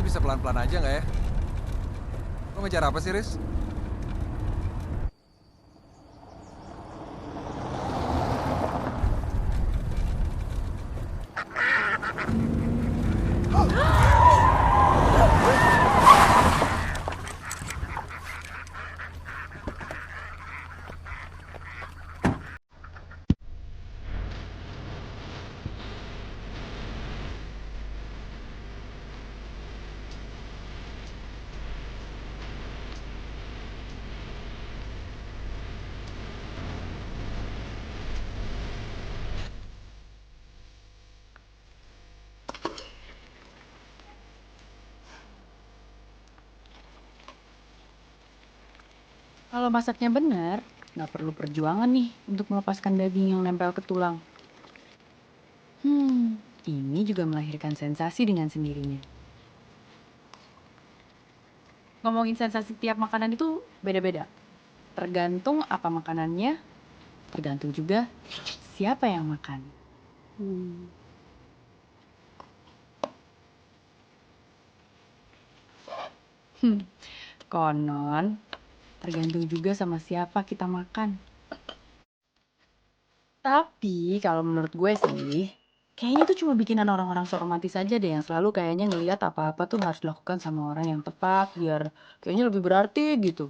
bisa pelan-pelan aja nggak ya? Lo ngejar apa sih, Riz? Kalau masaknya benar, nggak perlu perjuangan nih untuk melepaskan daging yang nempel ke tulang. Ini juga melahirkan sensasi dengan sendirinya. Ngomongin sensasi tiap makanan itu beda-beda. Tergantung apa makanannya, tergantung juga siapa yang makan. Konon, tergantung juga sama siapa kita makan. Tapi kalau menurut gue sih, kayaknya itu cuma bikinan orang-orang sok romantis aja deh yang selalu kayaknya ngelihat apa-apa tuh harus dilakukan sama orang yang tepat biar kayaknya lebih berarti gitu.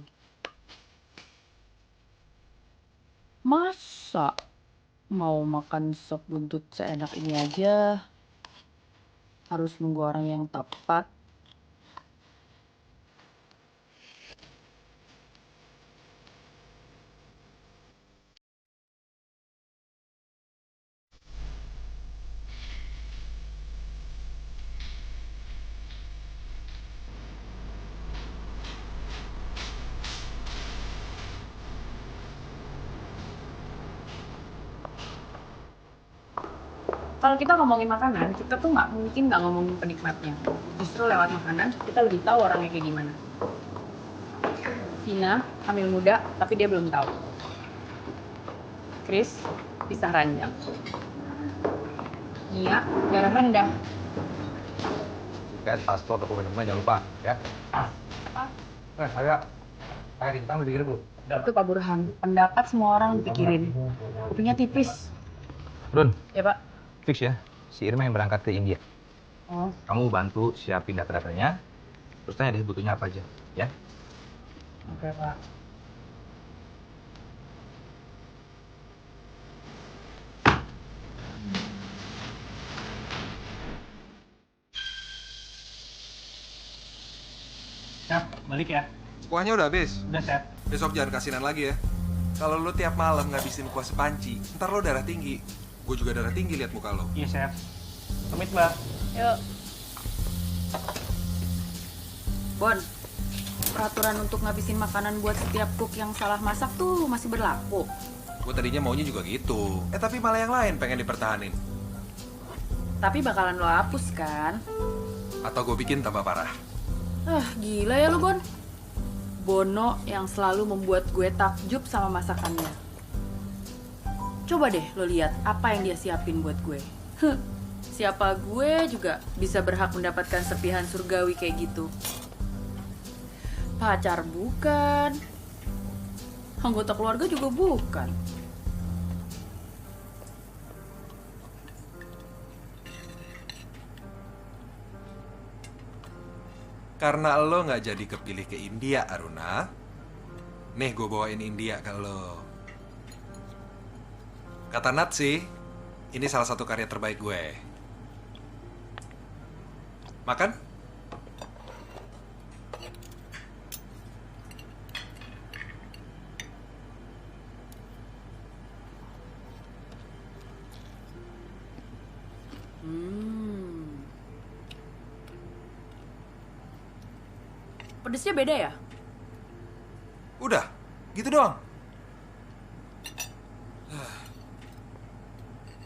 Masa mau makan sop buntut seenak ini aja harus nunggu orang yang tepat? Kalau kita ngomongin makanan, kita tuh nggak mungkin nggak ngomongin penikmatnya. Justru lewat makanan, kita lebih tahu orangnya kayak gimana. Vina, hamil muda, tapi dia belum tahu. Chris, pisah ranjang. Nia, darah rendah. Kayak paspor dokumen-dokumen jangan lupa, ya. Apa? Saya bintang udah bu. Itu Pak Burhan. Pendapat semua orang dipikirin. Kupingnya tipis. Run, Ya, Pak. fix ya. Si Irma yang berangkat ke India. Oh, Kamu bantu siapin data-datanya. Terus tanya deh butuhnya apa aja, ya. oke, Pak. Siap, balik ya. Kuahnya udah habis. Udah, Chef. Besok jangan kasinan lagi ya. Kalau lo tiap malam ngabisin kuah sepanci, ntar lo darah tinggi. Gue juga darah tinggi lihat muka lo. Iya, Chef. Pamit, Mbak. Yuk. Bon, peraturan untuk ngabisin makanan buat setiap cook yang salah masak tuh masih berlaku. Gue tadinya maunya juga gitu. Tapi malah yang lain pengen dipertahanin. Tapi bakalan lo hapus kan? Atau gue bikin tambah parah. Gila ya lo, Bon. Bono yang selalu membuat gue takjub sama masakannya. Coba deh lo lihat apa yang dia siapin buat gue. Siapa gue juga bisa berhak mendapatkan serpihan surgawi kayak gitu. Pacar bukan. Anggota keluarga juga bukan. Karena lo nggak jadi kepilih ke India, Aruna. Nih, gue bawain India ke lo. Kata Nat sih, ini salah satu karya terbaik gue. Makan? Pedesnya beda ya? Udah, gitu doang.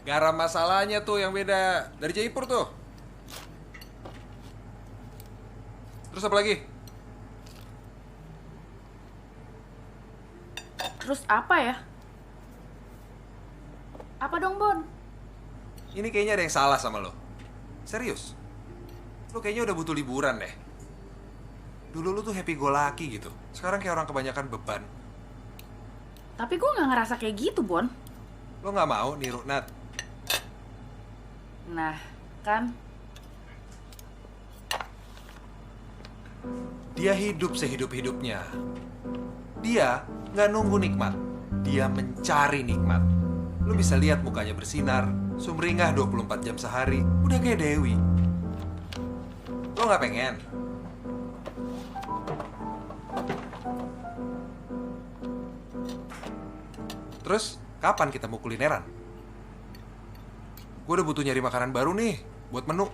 Garam masalahnya tuh yang beda. Dari Jaipur tuh. Terus apa lagi? Terus apa ya? Apa dong, Bon? Ini kayaknya ada yang salah sama lo. Serius? Lo kayaknya udah butuh liburan deh. Dulu lu tuh happy go lucky gitu. Sekarang kayak orang kebanyakan beban. Tapi gue nggak ngerasa kayak gitu, Bon. Lo nggak mau niru Nat? Nah, kan? Dia hidup sehidup-hidupnya. Dia nggak nunggu nikmat. Dia mencari nikmat. Lu bisa lihat mukanya bersinar, sumringah 24 jam sehari. Udah kayak Dewi. Lo nggak pengen? Terus, kapan kita mau kulineran? Gue udah butuh nyari makanan baru nih, buat menu.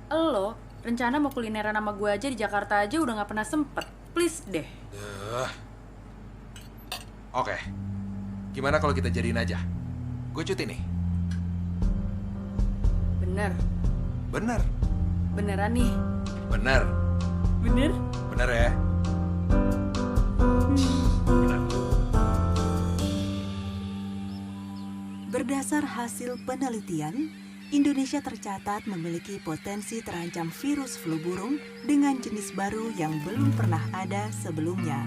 Lo rencana mau kulineran sama gue aja di Jakarta aja udah nggak pernah sempet. Please deh. Oke, gimana kalau kita jadiin aja? Gue cuti nih. Bener. Bener. Beneran nih. Bener. Bener? Bener ya? Bener. Berdasar hasil penelitian, Indonesia tercatat memiliki potensi terancam virus flu burung dengan jenis baru yang belum pernah ada sebelumnya.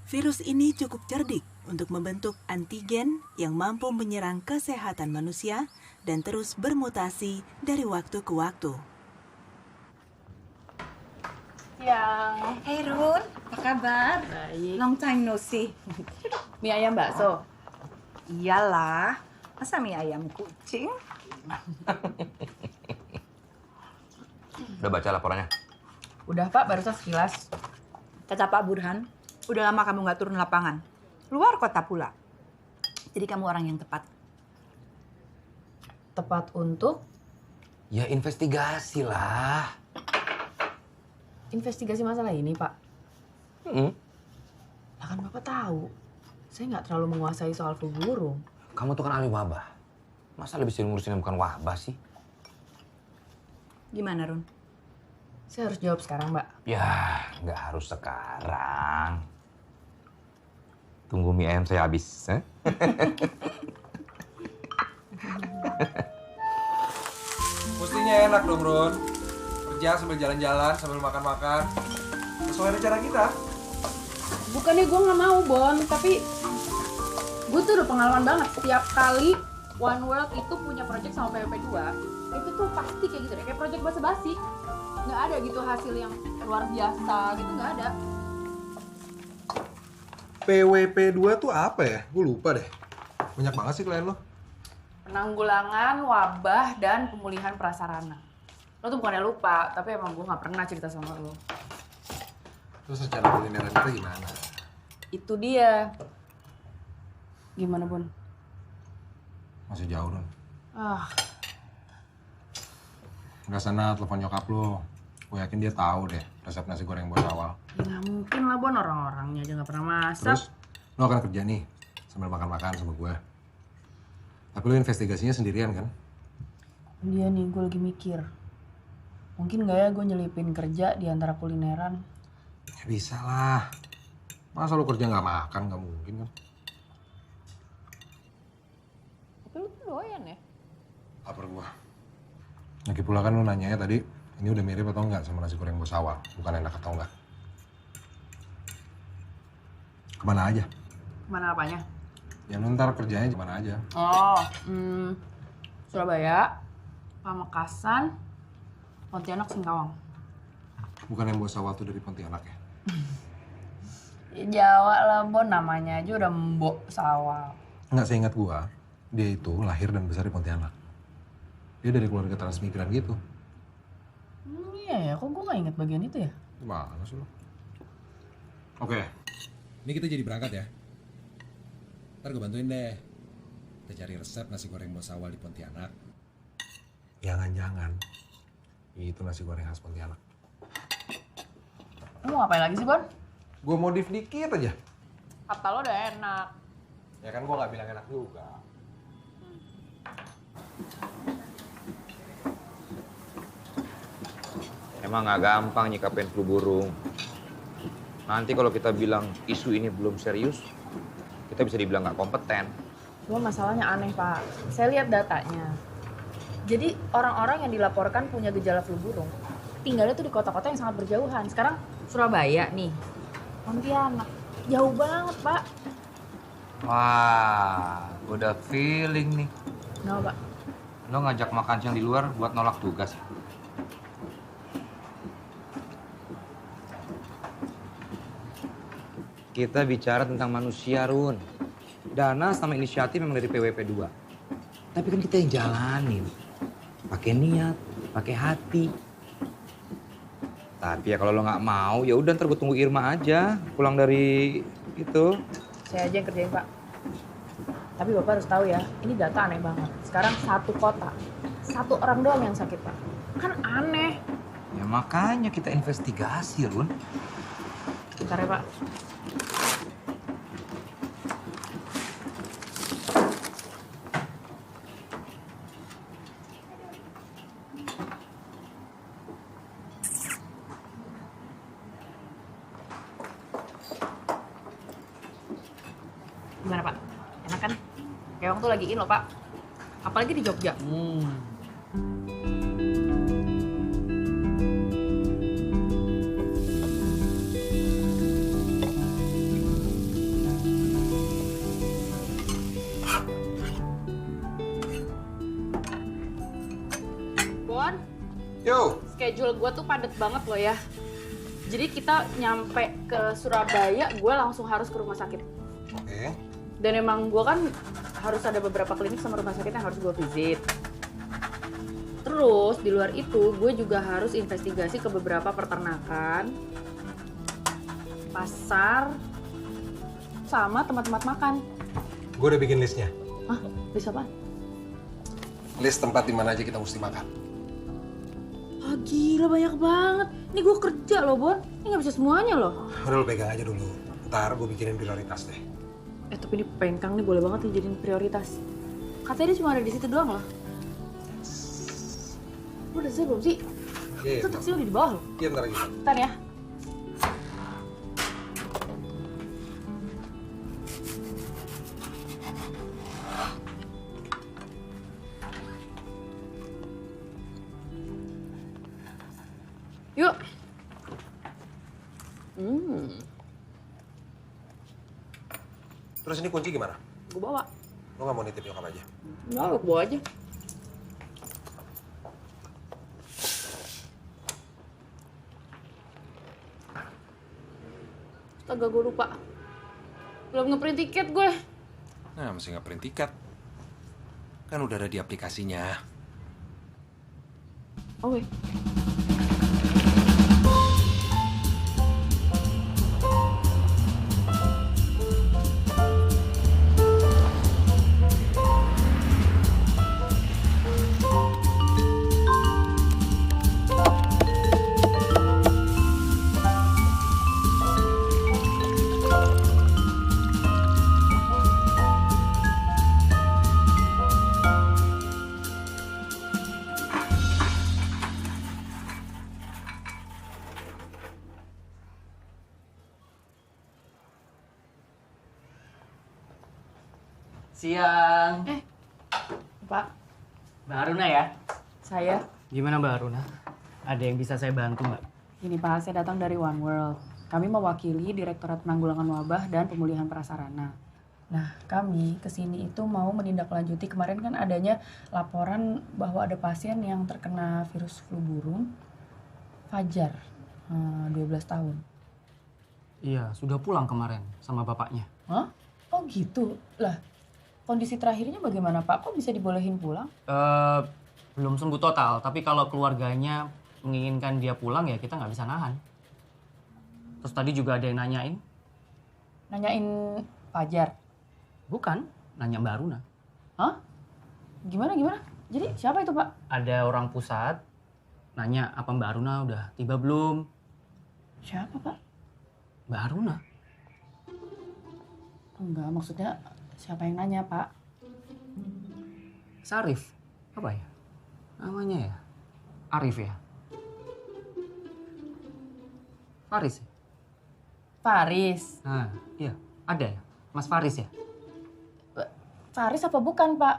Virus ini cukup cerdik untuk membentuk antigen yang mampu menyerang kesehatan manusia dan terus bermutasi dari waktu ke waktu. Hey Run, apa kabar? Baik. Long time no see. Mie ayam bakso. Iyalah, masa mie ayam kucing? Udah baca laporannya? Udah Pak, barusan sekilas. Kata Pak Burhan, udah lama kamu nggak turun lapangan. Luar kota pula. Jadi kamu orang yang tepat. Tepat untuk Ya investigasi lah. investigasi masalah ini, Pak. Lah kan Bapak tahu, saya nggak terlalu menguasai soal flu burung. Kamu tuh kan ahli wabah. Masa lebih sering ngurusin yang bukan wabah sih? Gimana Run? Saya harus jawab sekarang, Mbak. Ya, nggak harus sekarang. Tunggu mie ayam saya habis. Mestinya enak dong, Ron. Kerja sambil jalan-jalan, sambil makan-makan. Sesuai rencana kita. Bukannya gue nggak mau, Bon, tapi gue tuh udah pengalaman banget. Setiap kali One World itu punya project sama PWP 2, itu tuh pasti kayak gitu deh, kayak project basa-basi. Nggak ada gitu hasil yang luar biasa gitu, nggak ada. PWP 2 tuh apa ya? Gue lupa deh. Banyak banget sih klien lo. Penanggulangan wabah dan pemulihan prasarana. Lo tuh bukannya lupa, tapi emang gue nggak pernah cerita sama lo. Terus secara kulineran kita gimana? Itu dia. Gimana, Bun? Masih jauh, Ron. Nggak sana telepon nyokap lo. Gue yakin dia tahu deh resep nasi goreng bos awal. Ya nggak mungkin lah, Bon. Orang-orangnya aja nggak pernah masak. Terus lo akan kerja nih sambil makan-makan sama gue. Tapi lo investigasinya sendirian kan? Dia nih, gue lagi mikir. Mungkin nggak ya gue nyelipin kerja di antara kulineran? Ya bisa lah. Masa lo kerja nggak makan? Nggak mungkin kan? Tapi lu tuh doyan ya? Lapar gue. Lagi pula kan lo nanyanya tadi, ini udah mirip atau enggak sama nasi goreng bos awal? Bukan enak atau enggak? Kemana aja? Mana apanya? Ya lo ntar kerjanya kemana aja? Oh, Surabaya, Pamekasan, Pontianak, Singkawang. Bukan yang bos awal tuh dari Pontianak ya? Ya Jawa lah, Bon. Namanya aja udah Mbok Sawal. Nggak, seingat gua, dia itu lahir dan besar di Pontianak. Dia dari keluarga transmigran gitu. Iya ya, kok gue gak inget bagian itu ya? Gimana sih lo? Oke, ini kita jadi berangkat ya. Ntar gue bantuin deh. Kita cari resep nasi goreng bos awal di Pontianak. Jangan-jangan itu nasi goreng khas Pontianak. Lu mau ngapain lagi sih, Bon? Gue modif dikit aja. Kata lo udah enak. Ya kan gue nggak bilang enak juga. Emang nggak gampang nyikapin flu burung. Nanti kalau kita bilang isu ini belum serius, kita bisa dibilang nggak kompeten. Cuma masalahnya aneh, Pak. Saya lihat datanya. Jadi orang-orang yang dilaporkan punya gejala flu burung tinggalnya tuh di kota-kota yang sangat berjauhan. Sekarang Surabaya nih, Pontianak, jauh banget Pak. Wah, udah feeling nih. Kenapa Pak? Lo ngajak makan siang di luar buat nolak tugas. Kita bicara tentang manusia, Run. Dana sama inisiatif memang dari PWP 2. Tapi kan kita yang jalanin. Pakai niat, pakai hati. Tapi ya kalau lo nggak mau, ya udah ntar gue tunggu Irma aja pulang dari itu. Saya aja yang kerjain Pak. Tapi Bapak harus tahu ya, ini data aneh banget. Sekarang satu kota, satu orang doang yang sakit Pak. Kan aneh. Ya makanya kita investigasi, Run. Bentar ya Pak. Gimana Pak? Enak kan? Keong tuh lagi in loh Pak. Apalagi di Jogja. Bon, Yo. schedule gue tuh padet banget loh ya. Jadi kita nyampe ke Surabaya, gue langsung harus ke rumah sakit. Oke. Dan emang gue kan harus ada beberapa klinik sama rumah sakit yang harus gue visit. Terus di luar itu gue juga harus investigasi ke beberapa peternakan, pasar, sama tempat-tempat makan. Gue udah bikin listnya. Hah? Bisa apa? List tempat di mana aja kita mesti makan. Ah gila banyak banget. Ini gue kerja loh Bon. Ini gak bisa semuanya loh. Udah lo pegang aja dulu. Ntar gue bikinin prioritas deh. Tapi ini pengkang nih boleh banget dijadiin prioritas. Katanya dia cuma ada di situ doang loh. Lu udah selesai belum sih? Iya, Itu taksi udah di bawah loh. Iya, bentar lagi. Bentar ya. Yuk. Terus ini kunci gimana? Gue bawa. Lo gak mau nitip nyokap aja? Enggak, gue bawa aja. Astaga, gue lupa. Belum ngeprint tiket gue. Nah, mesti nge-print tiket. Kan udah ada di aplikasinya. Oke. Siang. Pak, Mbak Aruna ya? saya. Gimana Mbak Aruna? Ada yang bisa saya bantu Mbak? Ini Pak, saya datang dari One World. Kami mewakili Direktorat Penanggulangan Wabah dan Pemulihan Prasarana. Nah, kami kesini itu mau menindaklanjuti kemarin kan adanya laporan bahwa ada pasien yang terkena virus flu burung, Fajar, 12 tahun. Iya, sudah pulang kemarin sama bapaknya. Hah? Oh gitu? Lah, kondisi terakhirnya bagaimana Pak? Kok bisa dibolehin pulang? Belum sembuh total, tapi kalau keluarganya menginginkan dia pulang ya kita nggak bisa nahan. Terus tadi juga ada yang nanyain. Nanyain Fajar? Bukan, nanya Mbak Aruna. Hah? Gimana? Jadi siapa itu Pak? Ada orang pusat nanya apa Mbak Aruna udah tiba belum? Siapa Pak? Mbak Aruna. Enggak, maksudnya siapa yang nanya Pak? Sarif. Apa ya? Namanya ya? Arif ya? Faris ya? Faris. Nah, iya. Ada ya? Mas Faris ya? Faris apa bukan Pak?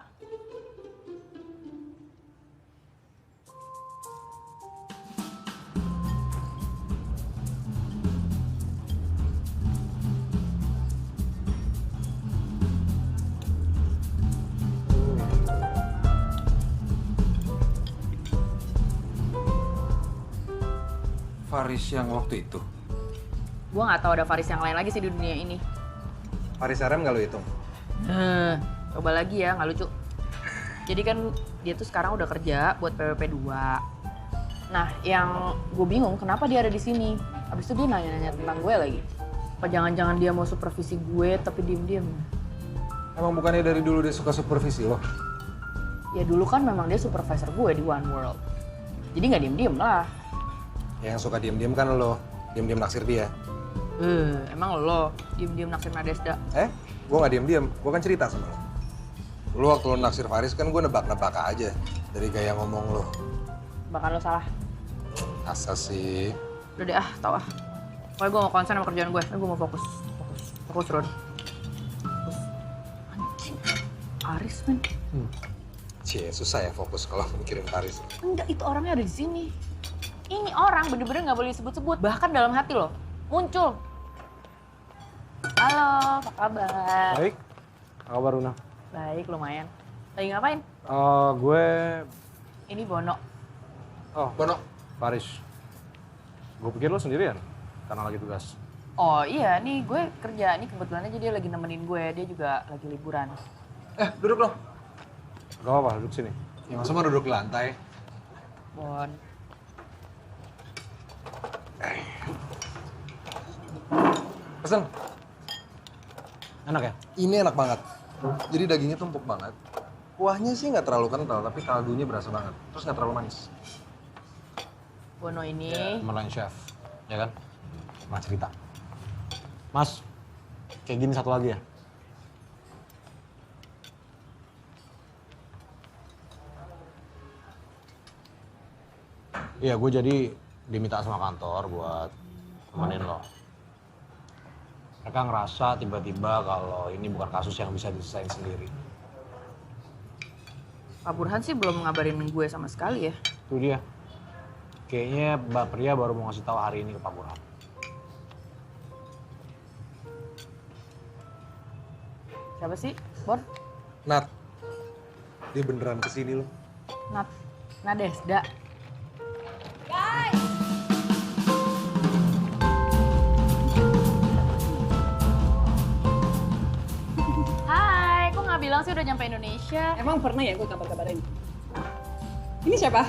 Faris yang waktu itu? Gue nggak tahu ada Faris yang lain lagi sih di dunia ini. Faris RM nggak lo hitung? Coba lagi ya, nggak lucu. Jadi kan dia tuh sekarang udah kerja buat PWP 2. Nah, yang gue bingung kenapa dia ada di sini. Abis itu dia nanya-nanya tentang gue lagi. Apa jangan-jangan dia mau supervisi gue tapi diem-diem? Emang bukannya dari dulu dia suka supervisi lo? Ya dulu kan memang dia supervisor gue di One World. Jadi nggak diem-diem lah. Yang suka diem-diem kan lo, diem-diem naksir dia. Emang lo diem-diem naksir Nadesda? Gue nggak diem-diem, gue kan cerita sama lo. Lo waktu lo naksir Faris kan gue nebak-nebak aja dari gaya ngomong lo. Bahkan lo salah. Asa sih. Udah deh tau ah. Pokoknya gue mau konsen sama kerjaan gue, gue mau fokus. Fokus, Ron. Fokus. Anjing, Aris men. Cie, susah ya fokus kalau mikirin Faris. Enggak, itu orangnya ada di sini. Ini orang bener-bener nggak boleh disebut-sebut, bahkan dalam hati loh. Muncul. Halo, apa kabar? Baik, apa kabar Una? Baik, lumayan. Lagi ngapain? Gue... Ini Bono. Oh, Bono. Faris. Gue pikir lo sendirian, karena lagi tugas. Oh iya, nih gue kerja. Nih kebetulan aja dia lagi nemenin gue. Dia juga lagi liburan. Duduk lo. Gak apa-apa, duduk sini. Ya masa mau duduk di lantai? Bon. Pesen. Enak ya? Ini enak banget. Jadi dagingnya tuh empuk banget. Kuahnya sih nggak terlalu kental, tapi kaldunya berasa banget. Terus nggak terlalu manis. Bono ini. Temenan chef, ya kan? Mas cerita. Mas, kayak gini satu lagi ya? Iya, gue jadi diminta sama kantor buat temenin lo. Mereka ngerasa tiba-tiba kalau ini bukan kasus yang bisa diselesain sendiri. Pak Burhan sih belum ngabarin gue sama sekali ya. Itu dia. Kayaknya Mbak Pria baru mau ngasih tahu hari ini ke Pak Burhan. Siapa sih? Bon? Nat, dia beneran kesini loh. Nadesda. Hai, kok nggak bilang sih udah nyampe Indonesia? Emang pernah ya gue kabar-kabarin? Ini siapa?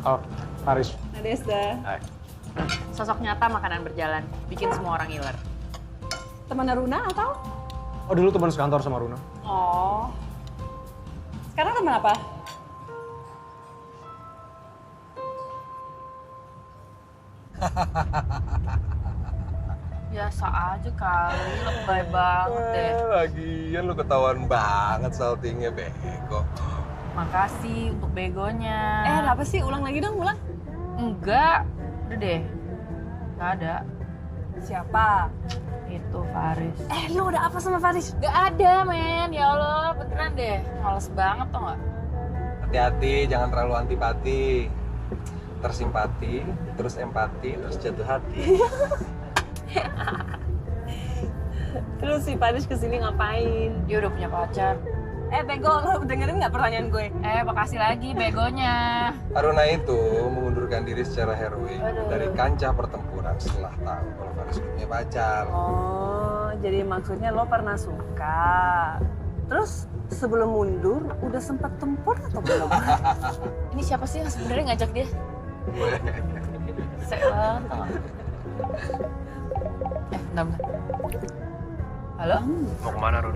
Oh, Faris. Nadesda. Hai. Sosok nyata makanan berjalan, bikin semua orang ngiler. Teman Runa atau? Oh, dulu teman sekantor sama Runa. Oh. Sekarang teman apa? Biasa aja kali, lebay banget deh. Lagian lu ketahuan banget saltingnya, bego. Makasih untuk begonya. Apa sih? Ulang lagi dong, ulang. Enggak, udah deh. Gak ada. Siapa? Itu Faris. Lu udah apa sama Faris? Gak ada, men. Ya Allah, beneran deh. Males banget tau gak? Hati-hati, jangan terlalu antipati. Tersimpati, terus empati, terus jatuh hati. Terus si Faris kesini ngapain? Dia udah punya pacar. Bego, lo dengerin nggak pertanyaan gue? Makasih lagi begonya. Aruna itu mengundurkan diri secara heroik dari kancah pertempuran setelah tahu kalau Faris punya pacar. Oh, jadi maksudnya lo pernah suka. Terus sebelum mundur, udah sempat tempur atau belum? Ini siapa sih yang sebenarnya ngajak dia? Sek banget tau gak? Bentar. Halo? Mau kemana, Run?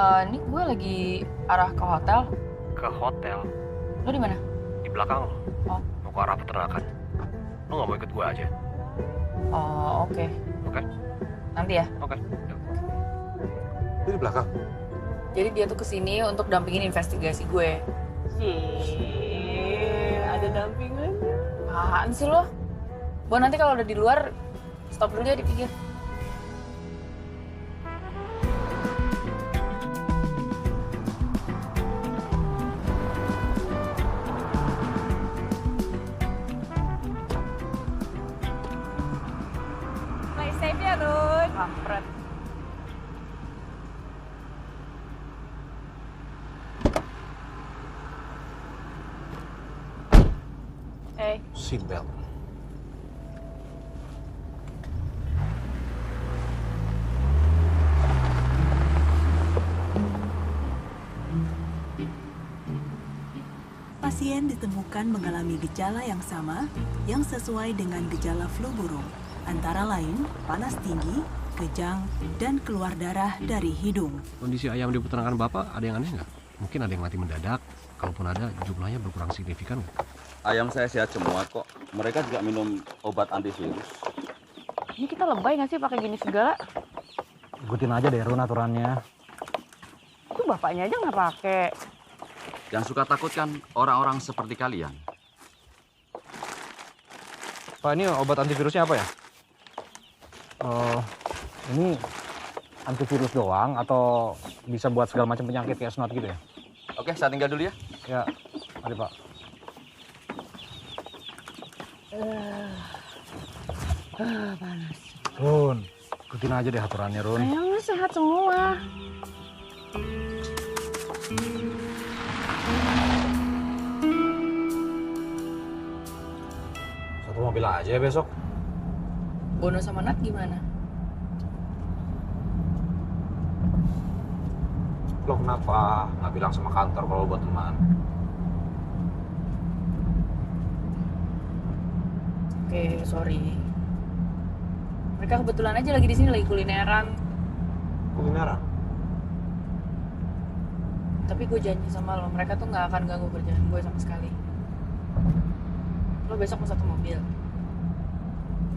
Ini gue lagi arah ke hotel. Ke hotel? Lo di mana? Di belakang lo. Oh. Mau ke arah peternakan. Lo nggak mau ikut gue aja? Oh, oke. Oke? Nanti ya. Oke. Dia di belakang. Jadi dia tuh kesini untuk dampingin investigasi gue. Ada dampingannya. Apaan sih lo? Bon, nanti kalau udah di luar, stop dulu ya di pinggir. Play safe ya, Run. Kampret. Seatbelt. pasien ditemukan mengalami gejala yang sama yang sesuai dengan gejala flu burung, antara lain panas tinggi, kejang, dan keluar darah dari hidung. Kondisi ayam di peternakan Bapak ada yang aneh nggak? Mungkin ada yang mati mendadak. Kalaupun ada, jumlahnya berkurang signifikan nggak? Ayam saya sehat semua kok. Mereka juga minum obat antivirus. Ini kita lebay nggak sih pakai gini segala? Ikutin aja deh Run aturannya. Itu bapaknya aja nggak pakai. Yang suka takut kan orang-orang seperti kalian. Pak, ini obat antivirusnya apa ya? Ini antivirus doang atau bisa buat segala macam penyakit kayak snot gitu ya? Oke, saya tinggal dulu ya. Ya, mari Pak. Panas. Run, ikutin aja deh aturannya Run. Ayamnya sehat semua. Satu mobil aja ya besok. Bono sama Nat gimana? Lo kenapa nggak bilang sama kantor kalau buat teman? Oke, sorry. Mereka kebetulan aja lagi di sini lagi kulineran. Kulineran? Tapi gue janji sama lo, mereka tuh nggak akan ganggu kerjaan gue sama sekali. Lo besok mau satu mobil.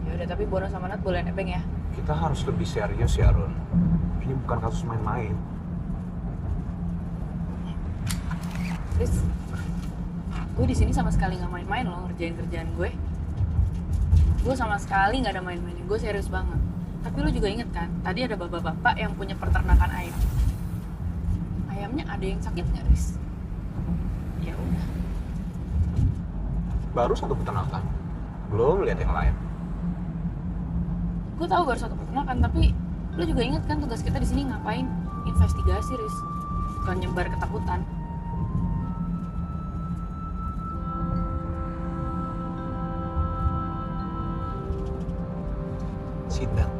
Ya udah, tapi Bono sama Nat boleh nebeng ya. Kita harus lebih serius ya Run. Ini bukan kasus main-main. Terus, gue di sini sama sekali nggak main-main loh ngerjain kerjaan gue. Gue sama sekali nggak ada main-mainnya, gue serius banget. Tapi lo juga inget kan, tadi ada bapak-bapak yang punya peternakan ayam. Ayamnya ada yang sakit nggak, Riz? Ya udah. Baru satu peternakan, belum lihat yang lain. Gue tahu baru satu peternakan, tapi lo juga inget kan tugas kita di sini ngapain? Investigasi, Riz. Bukan nyebar ketakutan. Sidang.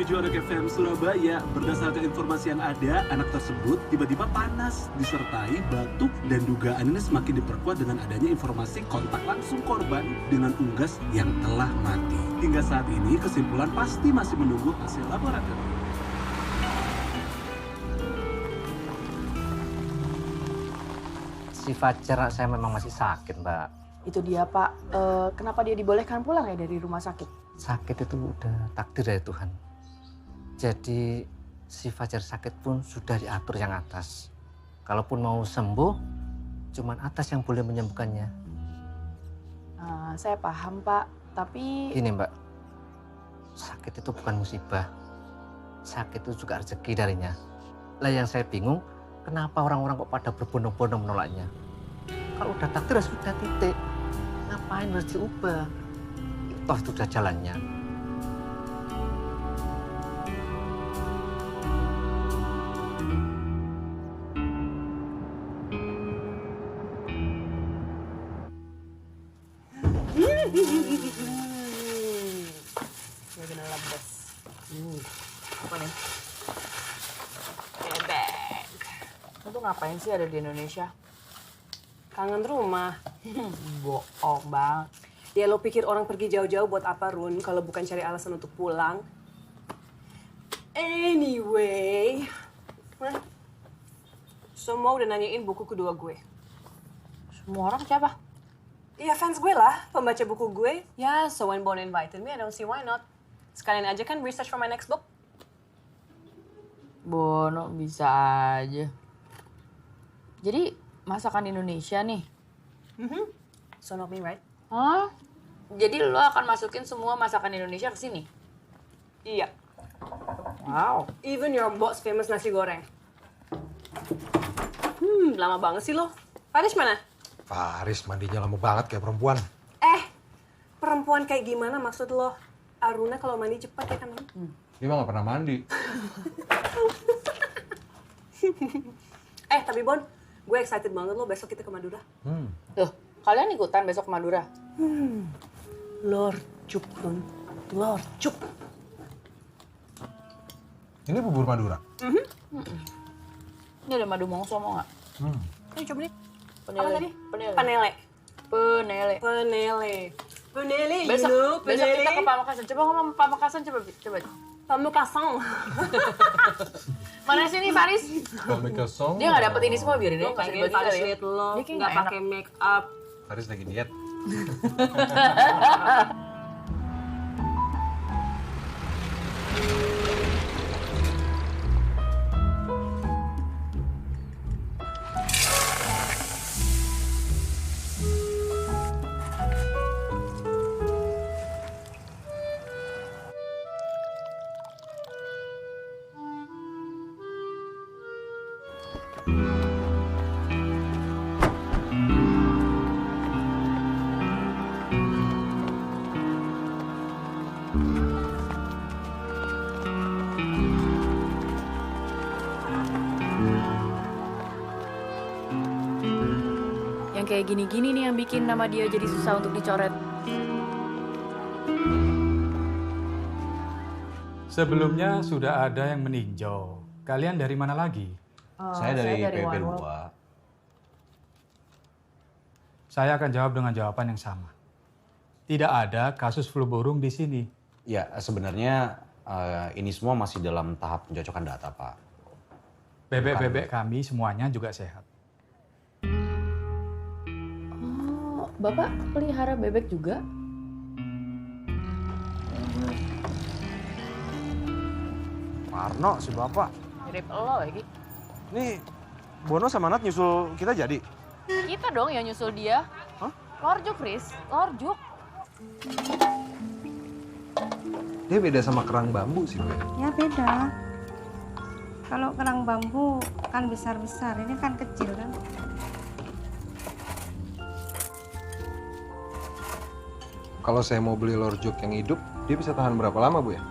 Anak FM Surabaya. Berdasarkan informasi yang ada, anak tersebut tiba-tiba panas, disertai batuk, dan dugaan ini semakin diperkuat dengan adanya informasi kontak langsung korban dengan unggas yang telah mati. Hingga saat ini, kesimpulan pasti masih menunggu hasil laboratorium. Si Fajar saya memang masih sakit, Mbak. Itu dia, Pak. Kenapa dia dibolehkan pulang ya dari rumah sakit? Sakit itu udah takdir dari Tuhan. Jadi si Fajar sakit pun sudah diatur yang atas. Kalaupun mau sembuh, cuman atas yang boleh menyembuhkannya. Saya paham, Pak. Tapi... Gini, Mbak. Sakit itu bukan musibah. Sakit itu juga rezeki darinya. Lah yang saya bingung, kenapa orang-orang kok pada berbondong-bondong menolaknya? Kalau udah takdir sudah titik. Ngapain harus diubah? Toh itu udah jalannya. Gonna love this. Apa nih? Bebek. Lo tuh ngapain sih ada di Indonesia? Kangen rumah. Bohong banget. Ya lo pikir orang pergi jauh-jauh buat apa, Run? Kalau bukan cari alasan untuk pulang. Anyway. Semua udah nanyain buku kedua gue. Semua orang siapa? Iya, fans gue lah, pembaca buku gue. Ya, so when Bono invited me, I don't see why not. Sekalian aja kan research for my next book. Bono bisa aja. Jadi masakan Indonesia nih? So not me, right? Hah? Jadi lo akan masukin semua masakan Indonesia ke sini? Iya. Wow. Even your boss famous nasi goreng. Lama banget sih lo. Faris mana? Faris mandinya lama banget kayak perempuan. Perempuan kayak gimana maksud lo? Aruna kalau mandi cepat ya kan? Dia mah gak pernah mandi. Tapi Bon, Gue excited banget lo besok kita ke Madura. Tuh, kalian ikutan besok ke Madura? Lorcuk, Run. Lorcuk. Ini bubur Madura. Ini ada madu mongso mau nggak? Ayo coba nih. Penele. Apa tadi? Penele. Penele. Penele. Penele. Penele, Besok kita ke Pamekasan. Coba ngomong Pamekasan, coba. Pamekasan. Mana sih nih Faris? Pamekasan. Dia nggak dapet ini semua, biarin Lo aja. kayak gini Faris liat lo, Dia kayak nggak nggak pakai make up. Faris lagi diet. Yang kayak gini-gini nih yang bikin nama dia jadi susah untuk dicoret. Sebelumnya sudah ada yang meninjau. Kalian dari mana lagi? Saya dari PP2. Saya akan jawab dengan jawaban yang sama. Tidak ada kasus flu burung di sini. Ya, sebenarnya ini semua masih dalam tahap pencocokan data, Pak. Bebek-bebek kami semuanya juga sehat. Oh, Bapak pelihara bebek juga? Parno, si Bapak. Mirip lo lagi. Nih, Bono sama Nat nyusul kita jadi? Kita dong yang nyusul dia. Hah? Lorjuk, Riz. Lorjuk. Dia beda sama kerang bambu sih, Bu. Ya beda. Kalau kerang bambu kan besar-besar, ini kan kecil kan. Kalau saya mau beli lorjuk yang hidup, dia bisa tahan berapa lama, Bu ya?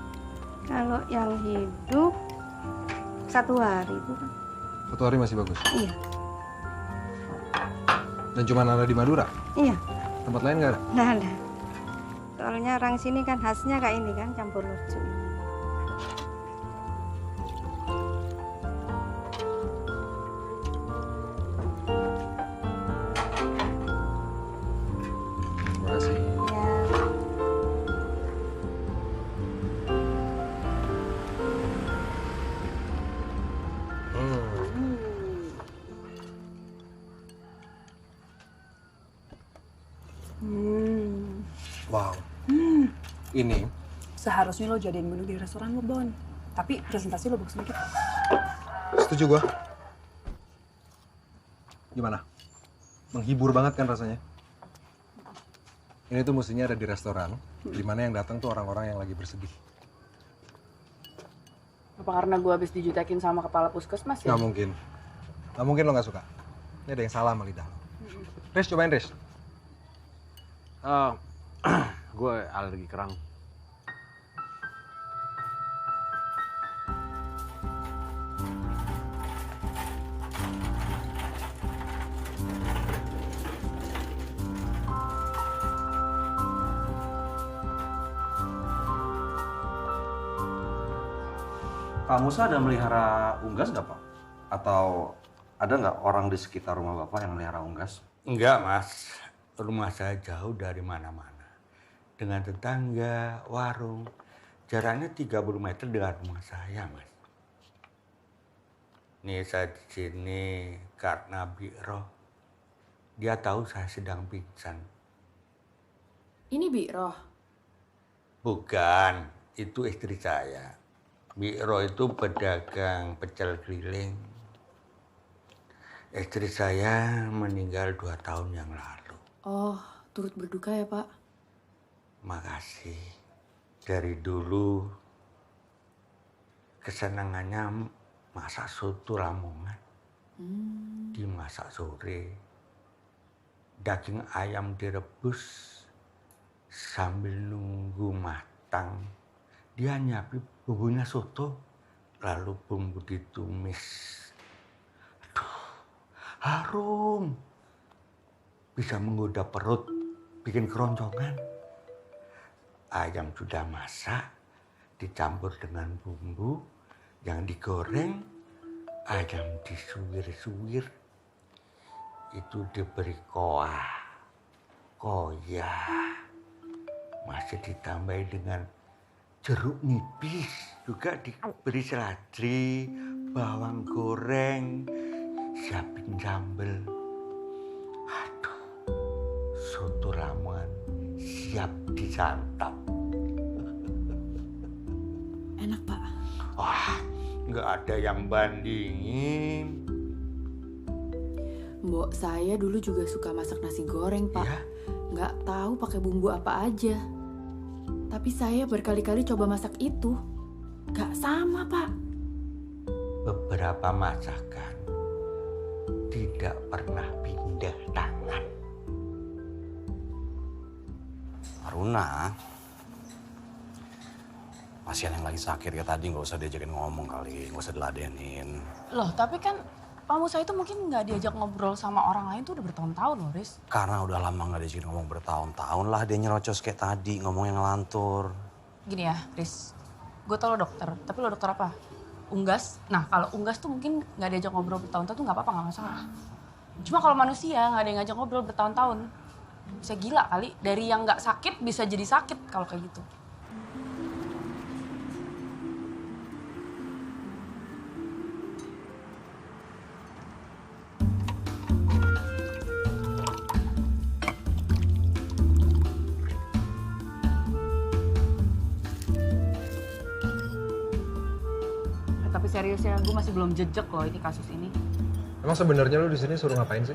Kalau yang hidup 1 hari itu kan. 1 hari masih bagus. Iya. Dan cuma ada di Madura? Iya. Tempat lain nggak ada? Nggak ada. Soalnya orang sini kan khasnya kayak ini kan, campur lucu. Terima kasih. Ya. Wow. Ini Seharusnya lo jadiin menu di restoran lo, Bon. Tapi presentasi lo bagus sedikit. setuju gua. Gimana? Menghibur banget kan rasanya? Ini tuh mestinya ada di restoran, di mana yang datang tuh orang-orang yang lagi bersedih. Apa karena gue habis dijutekin sama kepala puskesmas ya? Nggak mungkin. Nggak mungkin lo nggak suka. Ini ada yang salah sama lidah lo. Riz, cobain Riz. Gue alergi kerang. Pak Musa ada melihara unggas nggak, Pak? Atau ada nggak orang di sekitar rumah Bapak yang melihara unggas? Enggak, Mas. Rumah saya jauh dari mana-mana. Dengan tetangga, warung, jaraknya 30 meter dengan rumah saya, Mas. Nih saya di sini karena Biro. Dia tahu saya sedang pingsan. Ini Biro. Bukan, itu istri saya. Biro itu pedagang pecel keliling. Istri saya meninggal 2 tahun yang lalu. Oh, turut berduka ya, Pak? Makasih. Dari dulu kesenangannya masak soto Lamongan. Dimasak sore. Daging ayam direbus sambil nunggu matang. Dia nyiapin bumbunya soto, lalu bumbu ditumis. Aduh, harum. Bisa menggoda perut, bikin keroncongan. Ayam sudah masak, dicampur dengan bumbu, yang digoreng, ayam disuwir-suwir. Itu diberi koah, koya. Masih ditambahi dengan jeruk nipis, juga diberi seladri, bawang goreng, siapin sambel. Aduh, soto Lamongan siap disantap. Enak, Pak. Wah, nggak ada yang bandingin. Mbok saya dulu juga suka masak nasi goreng, Pak. Nggak tahu pakai bumbu apa aja. Tapi saya berkali-kali coba masak itu. Nggak sama, Pak. Beberapa masakan tidak pernah pindah tangan. Aruna, pasien yang lagi sakit ya tadi nggak usah diajakin ngomong kali, nggak usah diladenin. Loh, tapi kan Pak Musa itu mungkin nggak diajak ngobrol sama orang lain tuh udah bertahun-tahun loh, Riz. Karena udah lama nggak diajakin ngomong bertahun-tahun lah dia nyerocos kayak tadi, ngomong yang ngelantur. Gini ya, Riz. Gue tau lo dokter, tapi lo dokter apa? Unggas. Nah, kalau unggas tuh mungkin nggak diajak ngobrol bertahun-tahun tuh nggak apa-apa, nggak masalah. Cuma kalau manusia nggak ada yang ngajak ngobrol bertahun-tahun, bisa gila kali. Dari yang nggak sakit bisa jadi sakit kalau kayak gitu. Tapi seriusnya gue masih belum jejak loh ini kasus ini. Emang sebenarnya lu di sini suruh ngapain sih?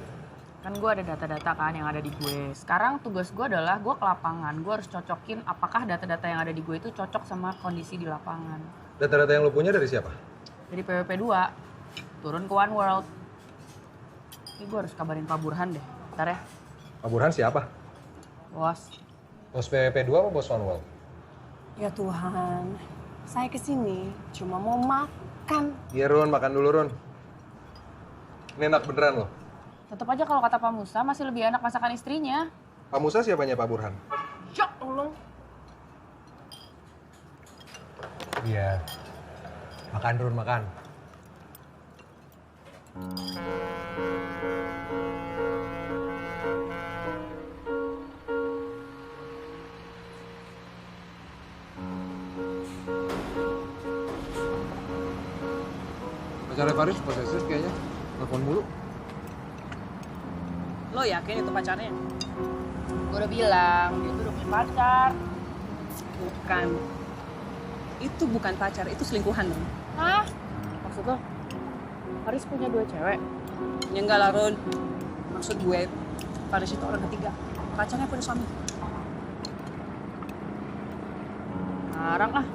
Kan gue ada data-data kan yang ada di gue. Sekarang tugas gue adalah gue ke lapangan. Gue harus cocokin apakah data-data yang ada di gue itu cocok sama kondisi di lapangan. Data-data yang lu punya dari siapa? Dari PWP 2, turun ke One World. Ini gue harus kabarin Pak Burhan deh. Bentar ya. Pak Burhan siapa? Bos. Bos PWP 2 apa bos One World? Ya Tuhan, saya kesini cuma mau makan. Iya Run, makan dulu Run. Ini enak beneran loh. Tetep aja kalau kata Pak Musa masih lebih enak masakan istrinya. Pak Musa siapanya Pak Burhan? Ya Allah. Iya. Makan Run, makan. Pacarnya Faris posesif kayaknya. Telepon mulu. Lo yakin itu pacarnya? Gue udah bilang, dia tuh udah punya pacar. Bukan. Itu bukan pacar, itu selingkuhan dong. Hah? Maksud lo? Faris punya 2 cewek? Ya enggak lah, Ron. Maksud gue, Faris itu orang ketiga. Pacarnya punya suami. Ngarang ah.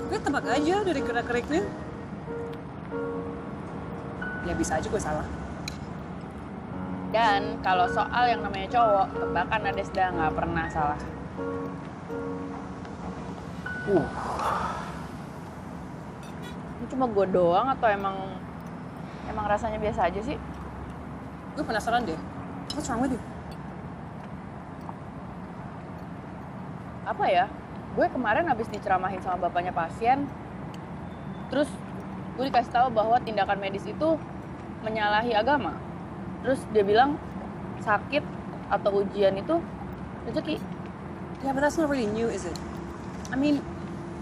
Gue tebak aja dari gerak-geriknya. Ya bisa aja gue salah. Dan kalau soal yang namanya cowok, tebakan Adesda nggak pernah salah. Ini cuma gue doang atau emang rasanya biasa aja sih? Gue penasaran deh. What's wrong with you? Apa ya? Gue kemarin habis diceramahin sama bapaknya pasien. Terus gue dikasih tahu bahwa tindakan medis itu menyalahi agama. Terus dia bilang sakit atau ujian itu rezeki. Yeah, but that's not really new, is it? I mean,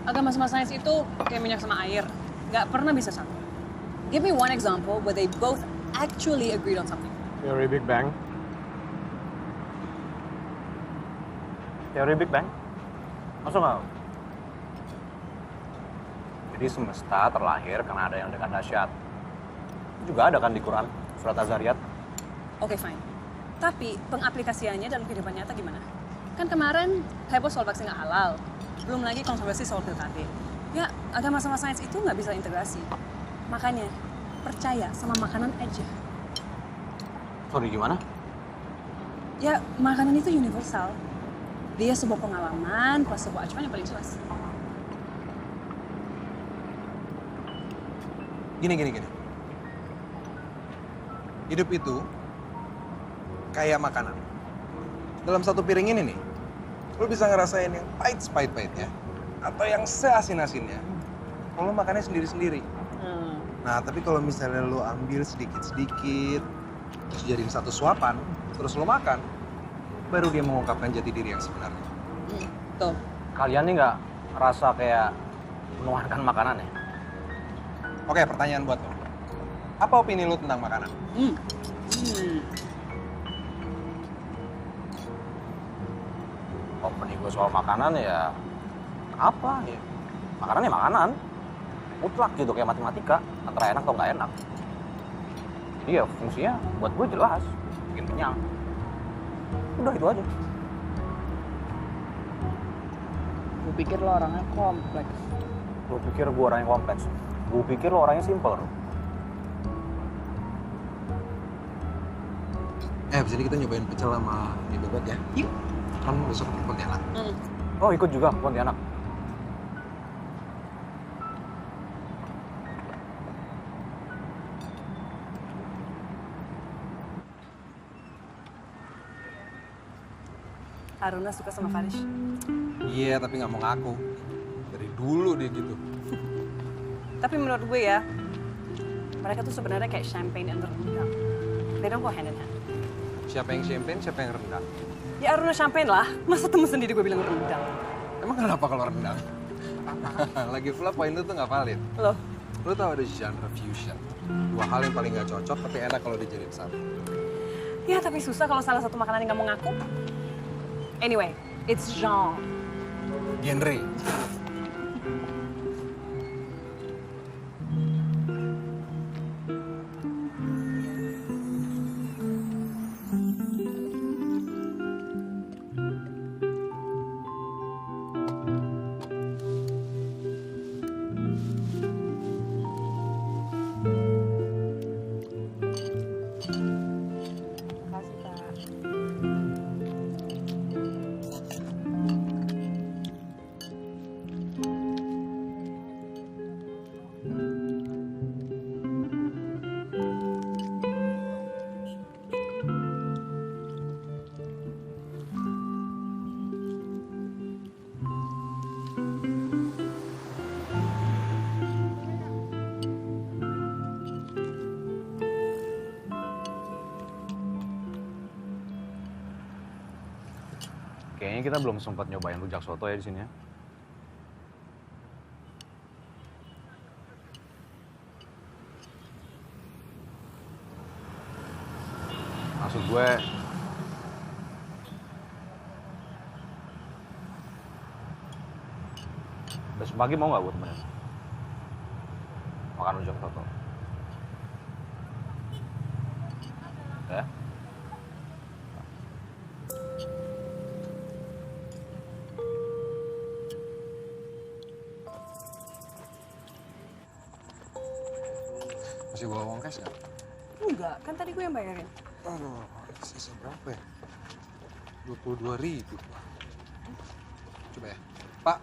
agama sama sains itu kayak minyak sama air. Gak pernah bisa sama. Give me one example where they both actually agreed on something. Teori Big Bang. Teori Big Bang? Masuk nggak? Jadi semesta terlahir karena ada yang dekat dahsyat. Itu juga ada kan di Quran, surat Az-Zariyat. Oke, fine. Tapi pengaplikasiannya dalam kehidupan nyata gimana? Kan kemarin heboh soal vaksin nggak halal. Belum lagi kontroversi soal PKB. Ya, agama sama sains itu nggak bisa integrasi. Makanya, percaya sama makanan aja. Sorry, gimana? Ya, makanan itu universal. Dia sebuah pengalaman plus sebuah acuan yang paling jelas. Gini. Hidup itu kayak makanan. Dalam satu piring ini nih, lo bisa ngerasain yang pahit-pahitnya atau yang seasin-asinnya kalau lo makannya sendiri-sendiri. Nah, tapi kalau misalnya lo ambil sedikit-sedikit, terus jadiin satu suapan, terus lo makan, baru dia mengungkapkan jati diri yang sebenarnya. Tuh. Kalian nih nggak ngerasa kayak menuhankan makanan ya? Oke, pertanyaan buat lo. Apa opini lo tentang makanan? Opini gue soal makanan ya apa ya? Makanan ya makanan. Mutlak gitu kayak matematika, antara enak atau nggak enak. Jadi ya fungsinya buat gue jelas, bikin kenyang. Udah itu aja. Gue pikir lo orangnya kompleks. Lo pikir gue orangnya kompleks? Gue pikir lo orangnya simpel. Abis ini kita nyobain pecel sama mie bebek ya. Yuk. Kan besok ke Pontianak. Oh ikut juga ke Pontianak. Aruna suka sama Farish. Iya, tapi nggak mau ngaku. Dari dulu dia gitu. Tapi menurut gue ya, mereka tuh sebenarnya kayak champagne and rendang. They don't go hand in hand. Siapa yang champagne, siapa yang rendang? Ya Aruna champagne lah, masa temen sendiri gue bilang rendang? Emang kenapa kalau rendang? Lagi pula poin itu tuh nggak valid. Loh? Lo tau ada genre fusion. Dua hal yang paling nggak cocok, tapi enak kalau dijadiin satu. Ya tapi susah kalau salah satu makanan yang nggak mau ngaku. Anyway, it's genre. Genre. Kayaknya kita belum sempat nyobain rujak soto ya di sini ya. Maksud gue, besok pagi mau nggak gue temenin? Makan rujak soto. Ya? Masih bawa uang cash nggak? Enggak, kan tadi gue yang bayarin. Aduh, sisa berapa ya? 22.000. Coba ya. Pak,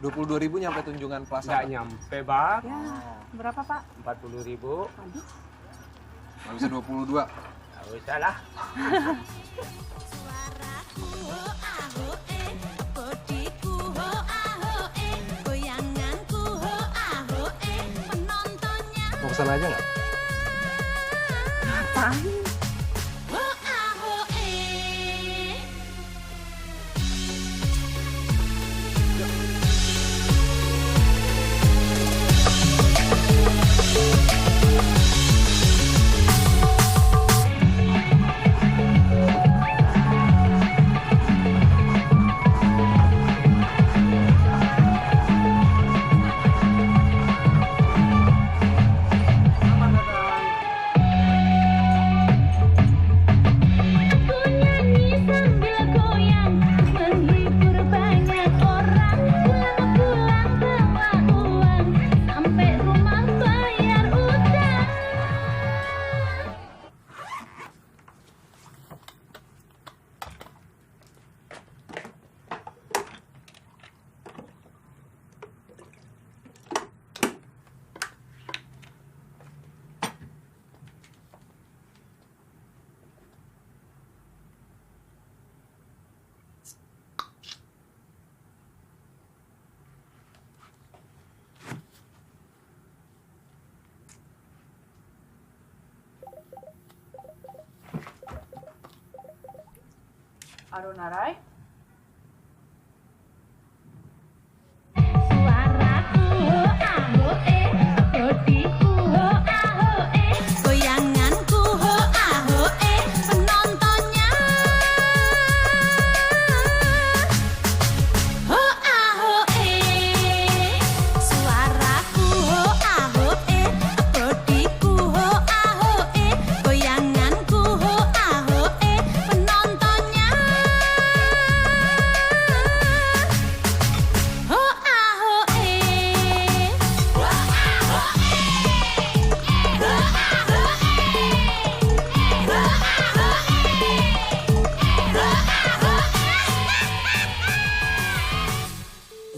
22.000 nyampe Tunjungan Plaza. Nggak nyampe, Bang. Ya, berapa Pak? 40.000. Aduh. Nggak bisa 22. Nggak usah lah. Mau kesana aja nggak? Ngapain? Aruna Rai. Goyanganku ho aho penontonnya ho aho suaraku ho aho bodiku ho aho goyanganku ho aho penontonnya ho aho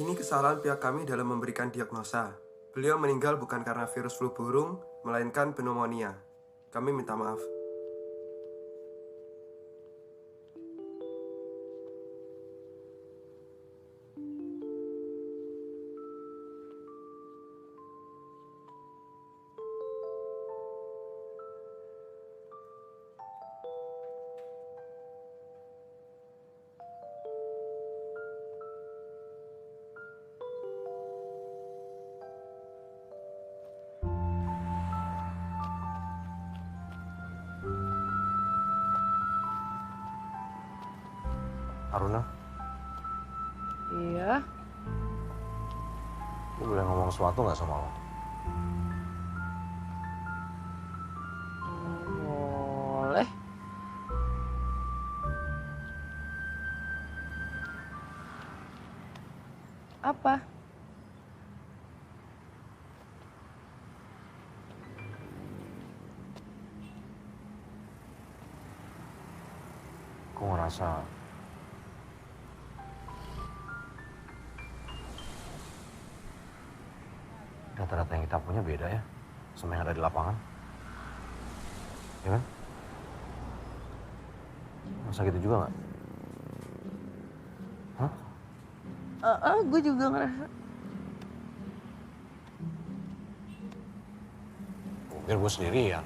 Ini kesalahan pihak kami dalam memberikan diagnosa. Beliau meninggal bukan karena virus flu burung, melainkan pneumonia. Kami minta maaf. Aruna, Iya. gue boleh ngomong sesuatu nggak sama lo? Boleh. Apa? Gue ngerasa data-data yang kita punya beda ya sama yang ada di lapangan. Ya kan? Masa gitu juga nggak? Hah? Gue juga ngerasa. Mungkin gue sendirian.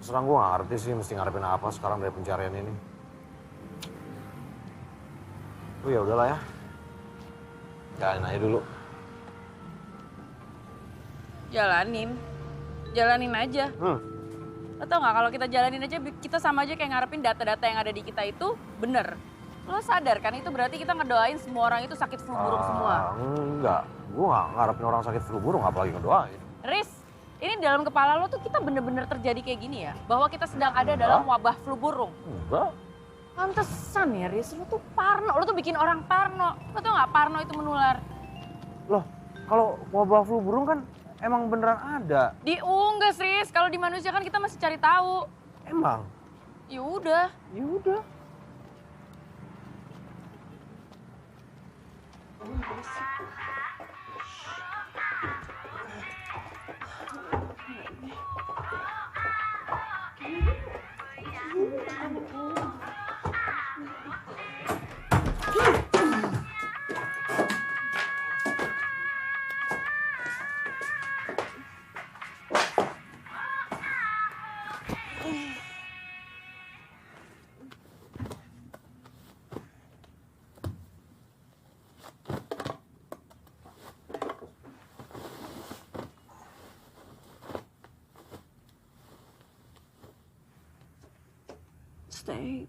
Serang gue nggak ngerti sih mesti ngarepin apa sekarang dari pencarian ini. Oh ya udahlah ya. Jalanin aja dulu. Jalanin aja. Lo tau nggak kalau kita jalanin aja kita sama aja kayak ngarepin data-data yang ada di kita itu bener. Lo sadar kan itu berarti kita ngedoain semua orang itu sakit flu burung semua. Enggak, gue nggak ngarepin orang sakit flu burung apalagi ngedoain. Riz, ini dalam kepala lo tuh kita bener-bener terjadi kayak gini ya? Bahwa kita sedang ada dalam wabah flu burung. Enggak. Pantesan ya Riz, lo tuh parno, lo tuh bikin orang parno. Lo tau nggak parno itu menular? Loh, kalau wabah flu burung kan emang beneran ada. Diunggas Riz, kalau di manusia kan kita masih cari tahu. Emang? Ya udah. Ya udah. Stay.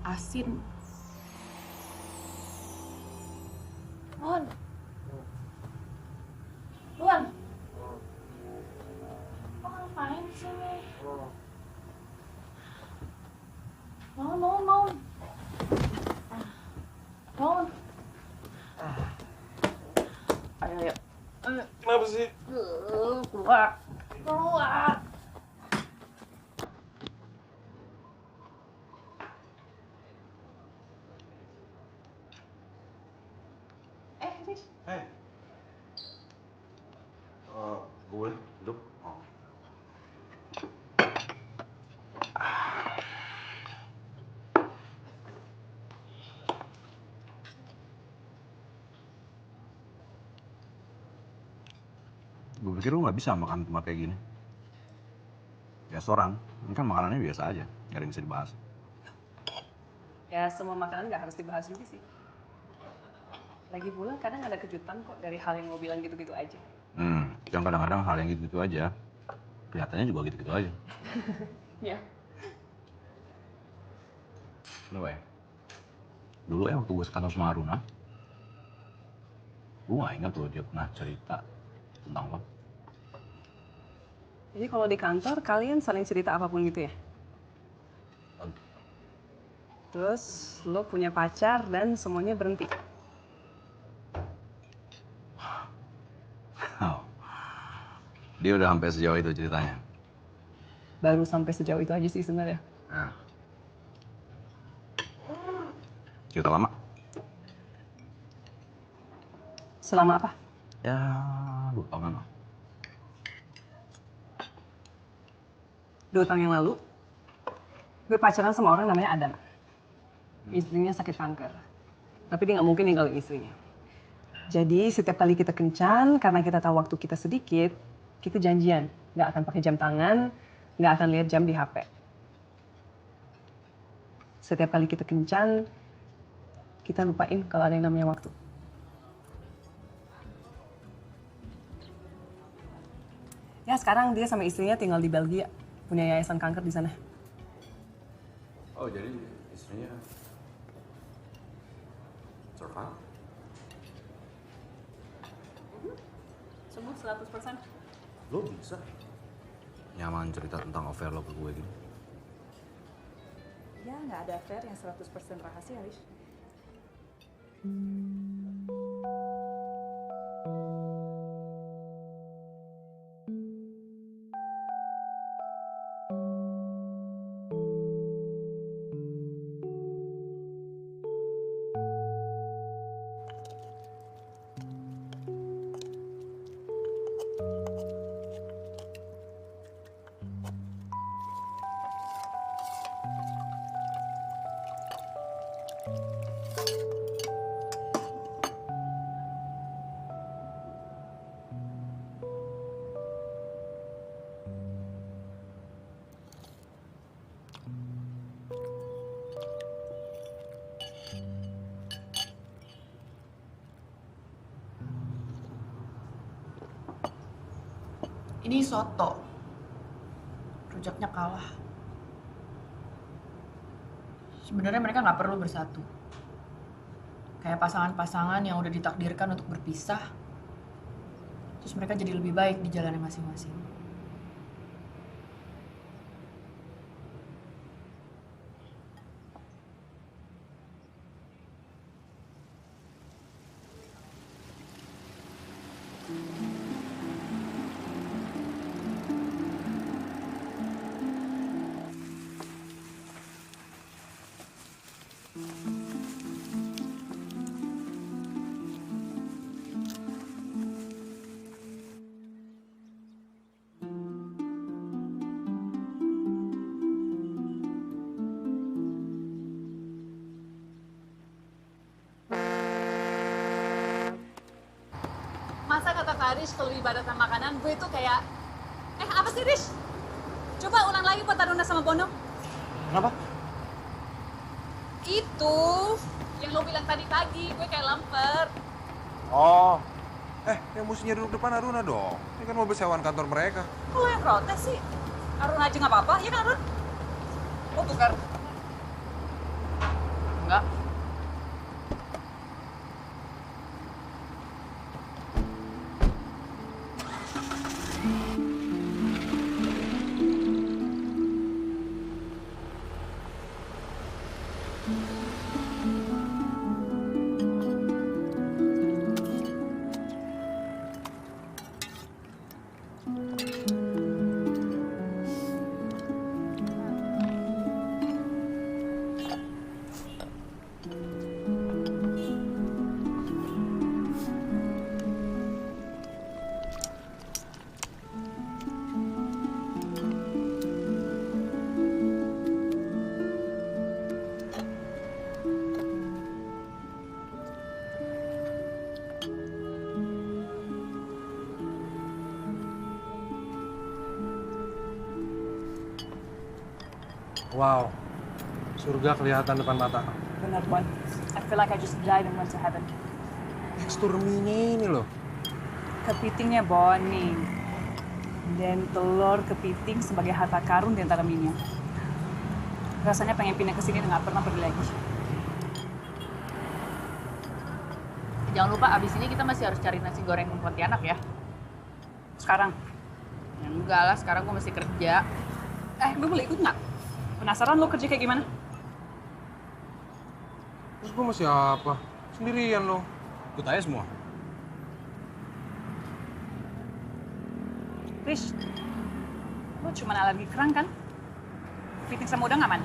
Asin. Mon. Bangun. Bangun. Ayo. Kenapa sih? Keluar. Riz. Gue boleh duduk? Oh. Gue pikir lu nggak bisa makan tempat kayak gini. Restoran, ini kan makanannya biasa aja, nggak ada yang bisa dibahas. Ya semua makanan nggak harus dibahas juga sih. Lagi pula kadang ada kejutan kok dari hal yang lo bilang gitu-gitu aja. Yang kadang-kadang hal yang gitu-gitu aja, kelihatannya juga gitu-gitu aja. Ya. Kenapa ya? Dulu ya waktu gue sekantor sama Aruna, gue gak ingat loh dia pernah cerita tentang lo. Jadi kalau di kantor kalian saling cerita apapun gitu ya? Terus lo punya pacar dan semuanya berhenti. Oh. Dia udah sampai sejauh itu ceritanya. Baru sampai sejauh itu aja sih sebenarnya. Nah. Cerita lama? Selama apa? Ya, 2 tahun lah. 2 tahun yang lalu, gue pacaran sama orang namanya Adam. Istrinya sakit kanker. Tapi dia nggak mungkin ninggalin istrinya. Jadi setiap kali kita kencan, karena kita tahu waktu kita sedikit, kita janjian. Nggak akan pakai jam tangan, nggak akan lihat jam di HP. Setiap kali kita kencan, kita lupain kalau ada yang namanya waktu. Ya sekarang dia sama istrinya tinggal di Belgia, punya yayasan kanker di sana. Oh, jadi istrinya survive? Sembuh 100%. Lo bisa? Nyaman cerita tentang affair lo ke gue gini. Ya, nggak ada affair yang 100% rahasia, Riz. Ini soto. Rujaknya kalah. Sebenarnya mereka nggak perlu bersatu. Kayak pasangan-pasangan yang udah ditakdirkan untuk berpisah. Terus mereka jadi lebih baik di jalannya masing-masing. Masa kata Kak Riz kalau ibaratkan makanan, gue itu kayak... apa sih Riz? Coba ulang lagi buat Aruna sama Bono. Kenapa? Itu yang lo bilang tadi pagi, gue kayak lamper. Oh, yang mestinya duduk depan Aruna dong. Ini kan mobil sewaan kantor mereka. Kok lo yang protes sih? Aruna aja nggak apa-apa, ya kan Arun? Lo tukar. Enggak. Wow, surga kelihatan depan mata. Benar, Bon. I feel like I just died and went to heaven. Tekstur mie-nya ini loh. Kepitingnya, Bon, nih. Dan telur kepiting sebagai harta karun di antara mie-nya. Rasanya pengen pindah ke sini dan nggak pernah pergi lagi. Jangan lupa abis ini kita masih harus cari nasi goreng Pontianak ya. Sekarang? Ya enggak lah, sekarang gue masih kerja. Gue boleh ikut nggak? Penasaran lo kerja kayak gimana? Terus gue masih apa? Sendirian lo. Ikut aja semua. Rish, lo cuma alergi kerang kan? Kepiting sama udang aman?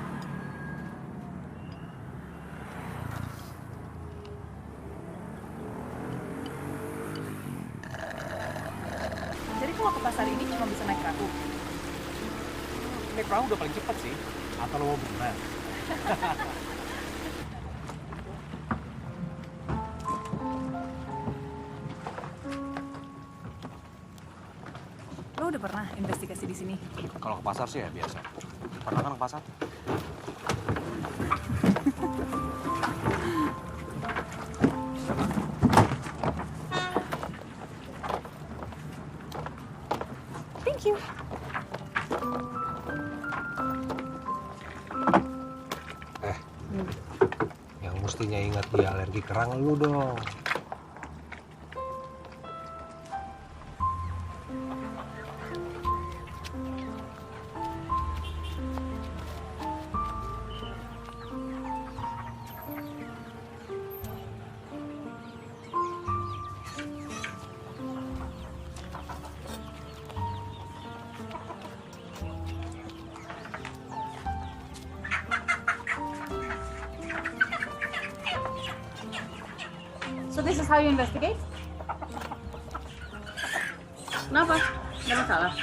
Jadi kalau ke pasar ini cuma bisa naik perahu? Naik perahu udah paling cepat sih. Atau lo mau berenang? Lo udah pernah investigasi di sini? Kalau ke pasar sih ya biasa. Pernah kan ke pasar? Thank you. Yang mestinya ingat dia alergi kerang lu dong. So this is how you investigate? Kenapa? Nggak masalah.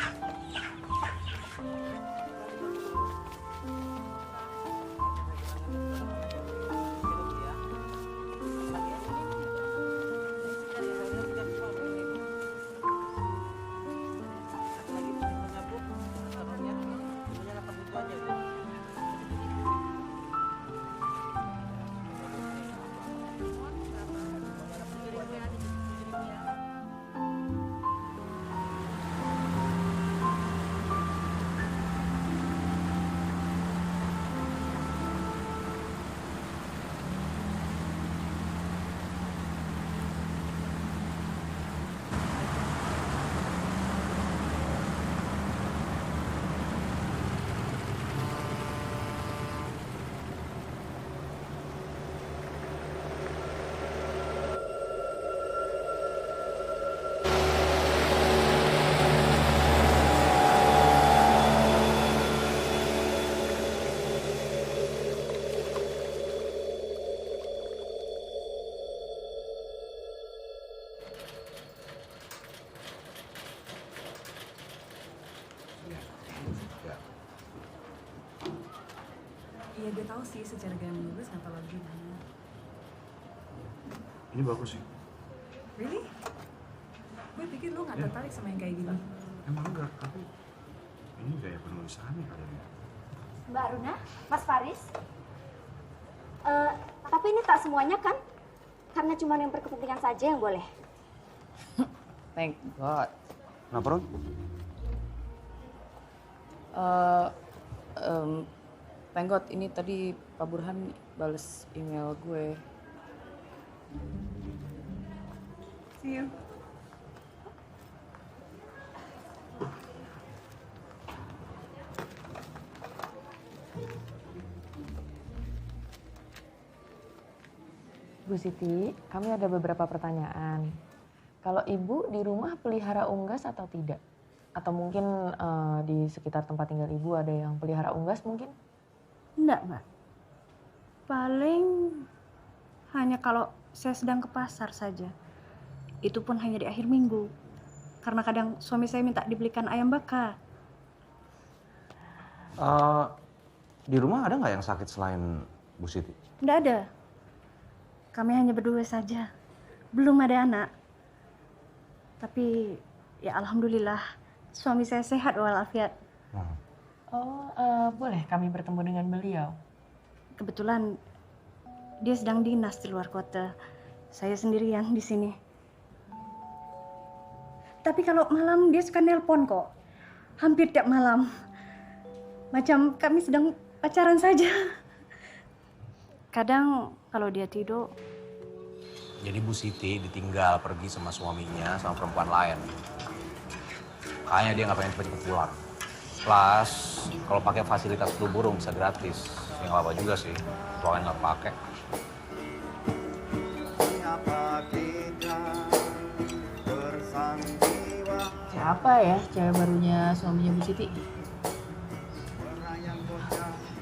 Iya, gue tahu sih secara gaya menulis nggak terlalu gimana. Ini bagus sih. Really? Gue pikir lo nggak tertarik sama yang kayak gini. Emang enggak, tapi ini gaya penulisannya kayaknya. Mbak Aruna, Mas Faris. Tapi ini tak semuanya kan? Karena cuma yang berkepentingan saja yang boleh. Thank God. Kenapa, Ron? Thank God, ini tadi Pak Burhan bales email gue. See you. Bu Siti, kami ada beberapa pertanyaan. Kalau Ibu di rumah pelihara unggas atau tidak? Atau mungkin di sekitar tempat tinggal Ibu ada yang pelihara unggas mungkin? Enggak, Mbak. Paling hanya kalau saya sedang ke pasar saja. Itu pun hanya di akhir minggu. Karena kadang suami saya minta dibelikan ayam bakar. Di rumah ada nggak yang sakit selain Bu Siti? Enggak ada. Kami hanya berdua saja. Belum ada anak. Tapi ya alhamdulillah suami saya sehat walafiat. Oh, boleh kami bertemu dengan beliau? Kebetulan dia sedang dinas di luar kota. Saya sendirian di sini. Tapi kalau malam dia suka nelpon kok. Hampir tiap malam. Macam kami sedang pacaran saja. Kadang kalau dia tidur. Jadi Bu Siti ditinggal pergi sama suaminya sama perempuan lain. Kayaknya dia nggak pengen cepet-cepet pulang. Plus, kalau pakai fasilitas flu burung bisa gratis. Ya nggak apa juga sih, soalnya nggak pakai. Siapa ya cewek barunya suaminya Bu Siti?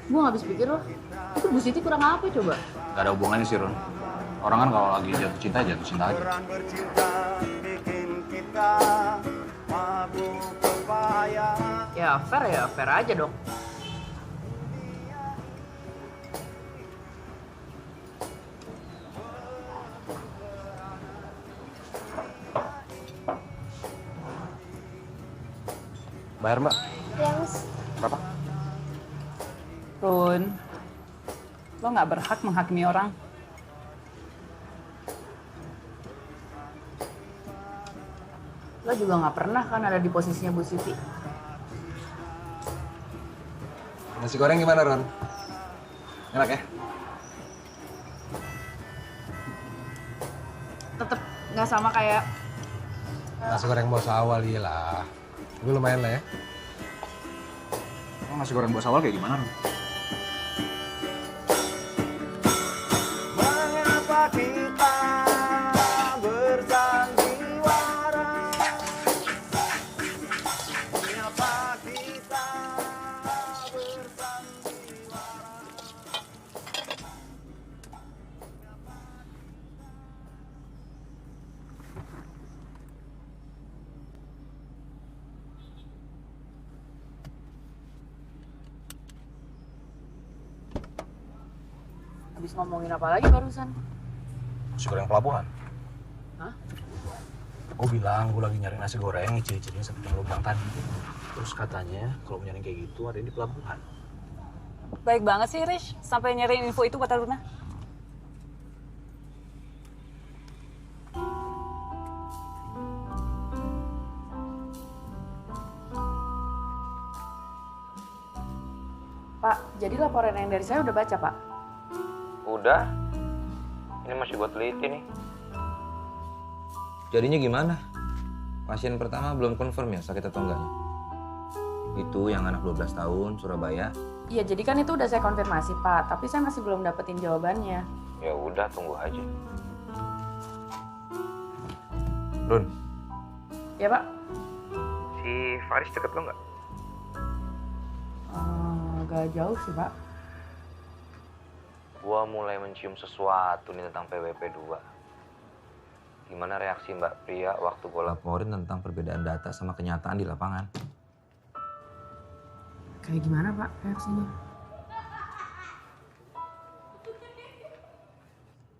Gue gak habis pikir loh. Itu Bu Siti kurang apa coba? Gak ada hubungannya sih, Ron. Orang kan kalau lagi jatuh cinta aja. Ya fair aja dong. Bayar, Mbak. Ya, Mas. Berapa? Run, lo nggak berhak menghakimi orang. Lo juga gak pernah kan ada di posisinya Bu Siti. Nasi goreng gimana, Ron? Enak ya? Tetep nggak sama kayak Nasi goreng bos awal iya lah. Tapi lumayan lah ya. Oh, nasi goreng bos awal kayak gimana, Ron? Mengapa kita bersandiwara? Mengapa kita bersandiwara? Habis ngomongin apa lagi barusan? Nasi goreng pelabuhan. Hah? Gue bilang gue lagi nyari nasi goreng, ciri-cirinya seperti yang lo bilang tadi. Terus katanya kalau nyari kayak gitu ada di pelabuhan. Baik banget sih, Rish. Sampai nyariin info itu buat Aruna. Pak, jadi laporan yang dari saya udah baca, Pak? Udah. Ini masih buat teliti nih. Jadinya gimana? Pasien pertama belum confirm ya sakit atau enggaknya? Itu yang anak 12 tahun, Surabaya. Iya, jadi kan itu udah saya konfirmasi, Pak. Tapi saya masih belum dapetin jawabannya. Ya udah, tunggu aja. Run, Ya, Pak? si Faris deket lo nggak? Agak jauh sih, Pak. Gua mulai mencium sesuatu nih tentang PWP 2. Gimana reaksi Mbak Pria waktu gua laporin tentang perbedaan data sama kenyataan di lapangan? Kayak gimana, Pak, reaksinya?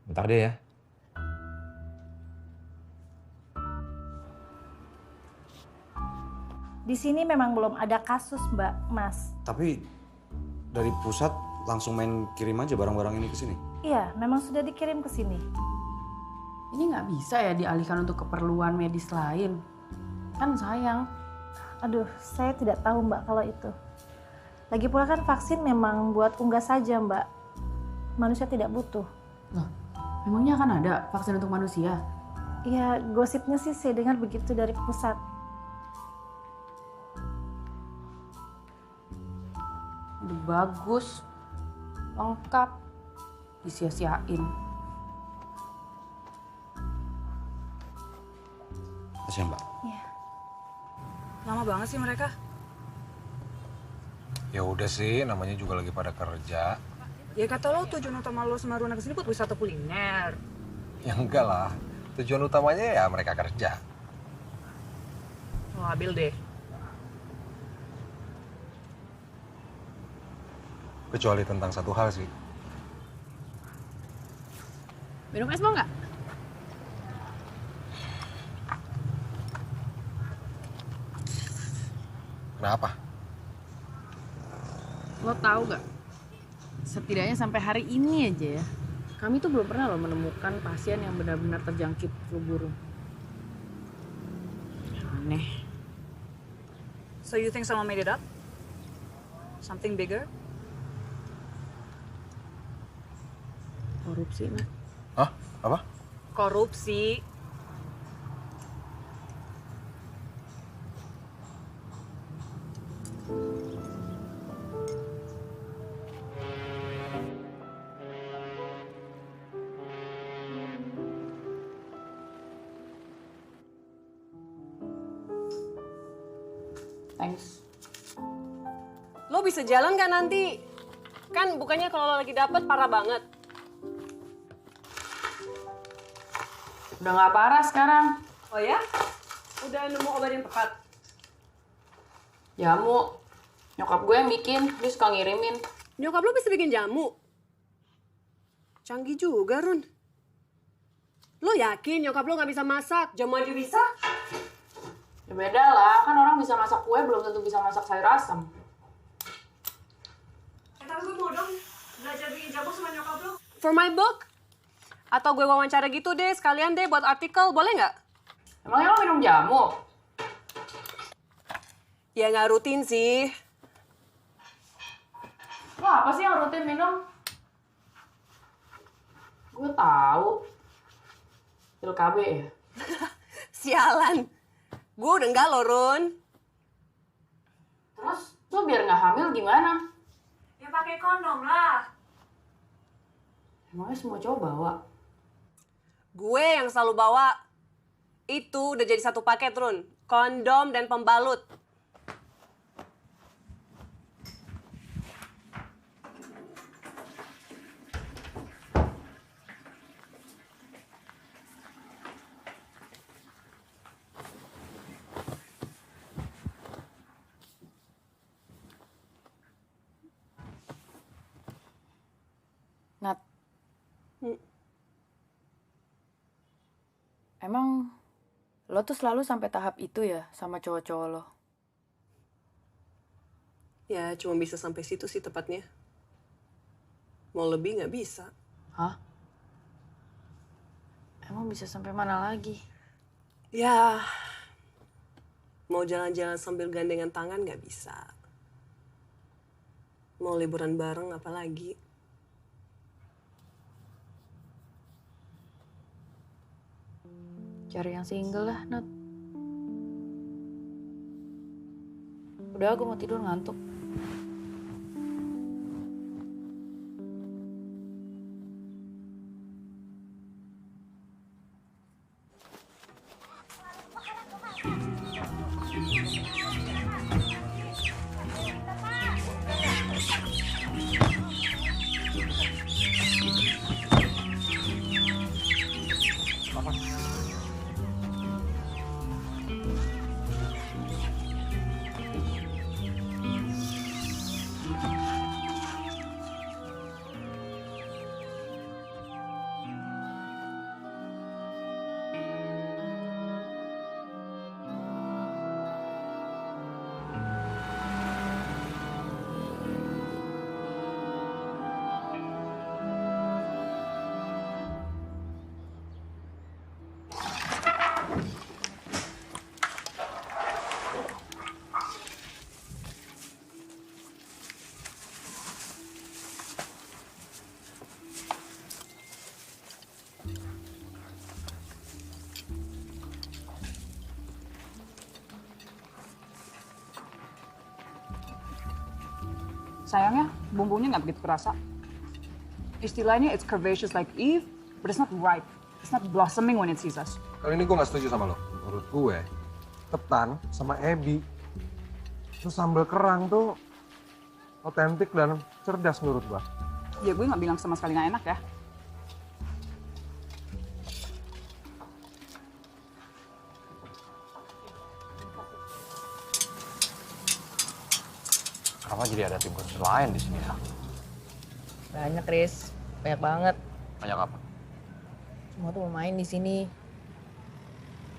Bentar deh ya. Di sini memang belum ada kasus, Mbak, Mas. Tapi dari pusat langsung main kirim aja barang-barang ini ke sini. Iya, memang sudah dikirim ke sini. Ini nggak bisa ya dialihkan untuk keperluan medis lain. Kan sayang. Aduh, saya tidak tahu, Mbak, kalau itu. Lagi pula kan vaksin memang buat unggas saja, Mbak. Manusia tidak butuh. Loh, memangnya akan ada vaksin untuk manusia? Iya, gosipnya sih saya dengar begitu dari pusat. Udah bagus, lengkap, disia-siain. ya, Mbak. Iya. Lama banget sih mereka. Ya udah sih, namanya juga lagi pada kerja. Ya kata lo tujuan utama lo sama Runa kesini buat wisata kuliner. Ya enggak lah, tujuan utamanya ya mereka kerja. Labil deh. Kecuali tentang satu hal sih. Minum es mau nggak? Kenapa? Lo tahu nggak? Setidaknya sampai hari ini aja ya, kami tuh belum pernah lo menemukan pasien yang benar-benar terjangkit flu burung. Aneh. So you think someone made it up? Something bigger? Korupsi, Nat. Hah? Apa? Korupsi. Thanks. Lo bisa jalan kan nanti? Kan bukannya kalau lo lagi dapet parah banget. Udah nggak parah sekarang. Oh ya? Udah nemu obat yang tepat? Jamu. Nyokap gue yang bikin, dia suka ngirimin. Nyokap lo bisa bikin jamu? Canggih juga, Run. Lo yakin nyokap lo nggak bisa masak? Jamu aja bisa? Ya beda lah, kan orang bisa masak kue belum tentu bisa masak sayur asam. Tapi gue mau dong belajar bikin jamu sama nyokap lo. For my book? Atau gue wawancara gitu deh, sekalian deh buat artikel, boleh nggak? Emangnya lo minum jamu? Ya nggak rutin sih. Lo apa sih yang rutin minum? Gue tahu. Pil KB ya? Sialan. Gue udah enggak loh, Run. Terus lo biar nggak hamil gimana? Ya pakai kondom lah. Emangnya semua cowok bawa? Gue yang selalu bawa. Itu udah jadi satu paket, Run. Kondom dan pembalut. Nat. Emang lo tuh selalu sampai tahap itu ya sama cowok-cowok lo? Ya cuma bisa sampai situ sih tepatnya. Mau lebih nggak bisa. Hah? Emang bisa sampai mana lagi? Ya, mau jalan-jalan sambil gandengan tangan nggak bisa. Mau liburan bareng apalagi. Cari yang single lah, Nat. Udah, aku mau tidur ngantuk. Sayangnya, bumbunya nggak begitu kerasa. Istilahnya it's curvaceous like Eve, but it's not ripe. It's not blossoming when it sees us. Kali ini gue nggak setuju sama lo. Menurut gue, ketan sama ebi, terus sambal kerang tuh otentik dan cerdas menurut gue. Ya gue nggak bilang sama sekali nggak enak ya. Kenapa jadi ada tim khusus lain di sini ya? Banyak, Riz. Banyak banget. Banyak apa? Semua tuh mau main di sini.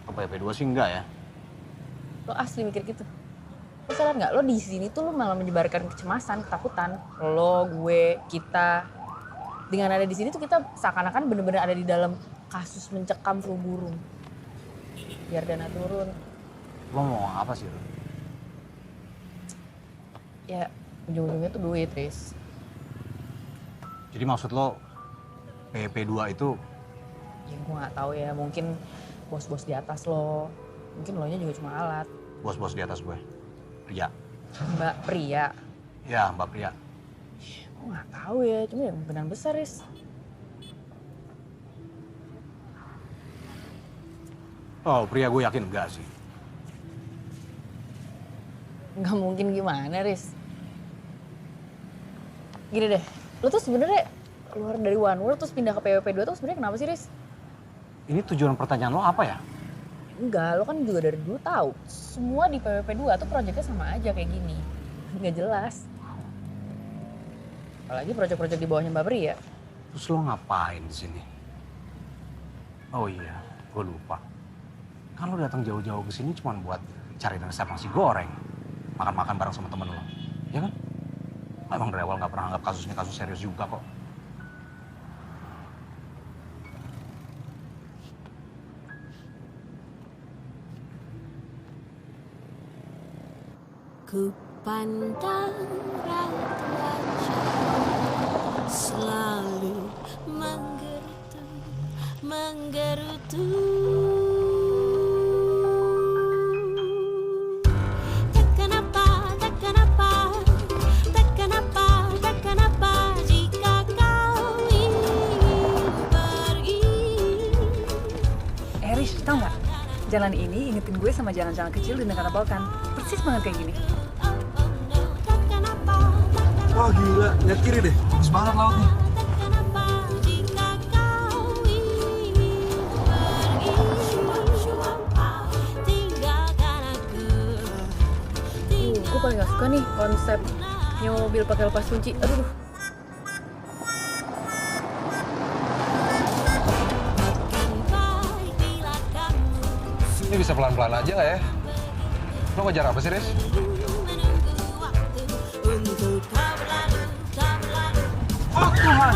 Apa PP2 sih enggak ya? Lo asli mikir gitu? Lo sadar nggak? Lo di sini tuh lo malah menyebarkan kecemasan, ketakutan. Lo, gue, kita. Dengan ada di sini tuh kita seakan-akan bener-bener ada di dalam kasus mencekam flu burung. Biar dana turun. Lo mau ngomong apa sih lo? Ya, ujung-ujungnya tuh duit, Riz. Jadi maksud lo PP2 itu? Ya gue nggak tahu ya, mungkin bos-bos di atas lo. Mungkin lo nya juga cuma alat. Bos-bos di atas gue? Pria? Mbak Pria? Ya, Mbak Pria. Gue nggak tahu ya, cuma ya kemungkinan besar, Riz. Oh, Pria gue yakin enggak sih. Nggak mungkin gimana, Riz? Gini deh, lo tuh sebenarnya keluar dari One World terus pindah ke PWP2 tuh sebenarnya kenapa sih, Riz? Ini tujuan pertanyaan lo apa ya? Enggak, lo kan juga dari dulu tahu. Semua di PWP2 tuh proyeknya sama aja kayak gini. Nggak jelas. Apalagi proyek-proyek di bawahnya Mbak Pri ya. Terus lo ngapain di sini? Oh iya, gue lupa. Kan lo datang jauh-jauh ke sini cuma buat cari resep nasi goreng. Makan-makan bareng sama temen lo. Ya kan? Emang dari awal nggak pernah anggap kasus ini kasus serius juga kok. Ku pandang raut wajah selalu menggerutu, menggerutu. Takkan apa, takkan apa, takkan apa, takkan apa jika kau ingin pergi. Riz, tau nggak? Jalan ini ingetin gue sama jalan-jalan kecil di negara Balkan. Persis banget kayak gini. Wah gila, lihat kiri deh, bagus banget lautnya. Gue paling gak suka nih konsep nyewa mobil pakai lepas kunci. Aduh. Ini bisa pelan-pelan aja nggak ya? Lo ngejar apa sih, Riz? Oh Tuhan!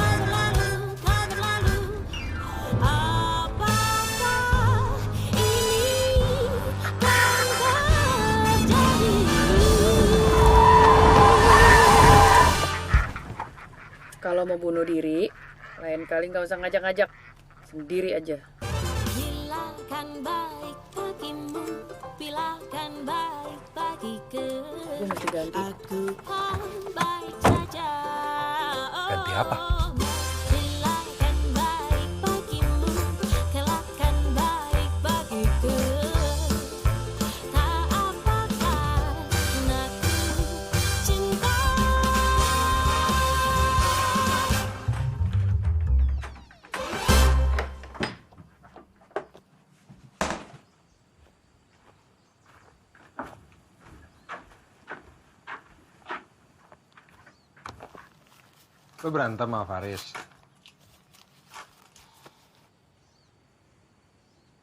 Kalau mau bunuh diri, lain kali nggak usah ngajak-ngajak. Sendiri aja. Bilangkan baik bagimu, bilangkan baik bagiku. Gue mesti ganti. Aku kan baik saja. Ganti apa? Bilangkan baik bagimu, kelakkan baik bagiku. Tak apakah aku cinta. Lo berantem sama Faris.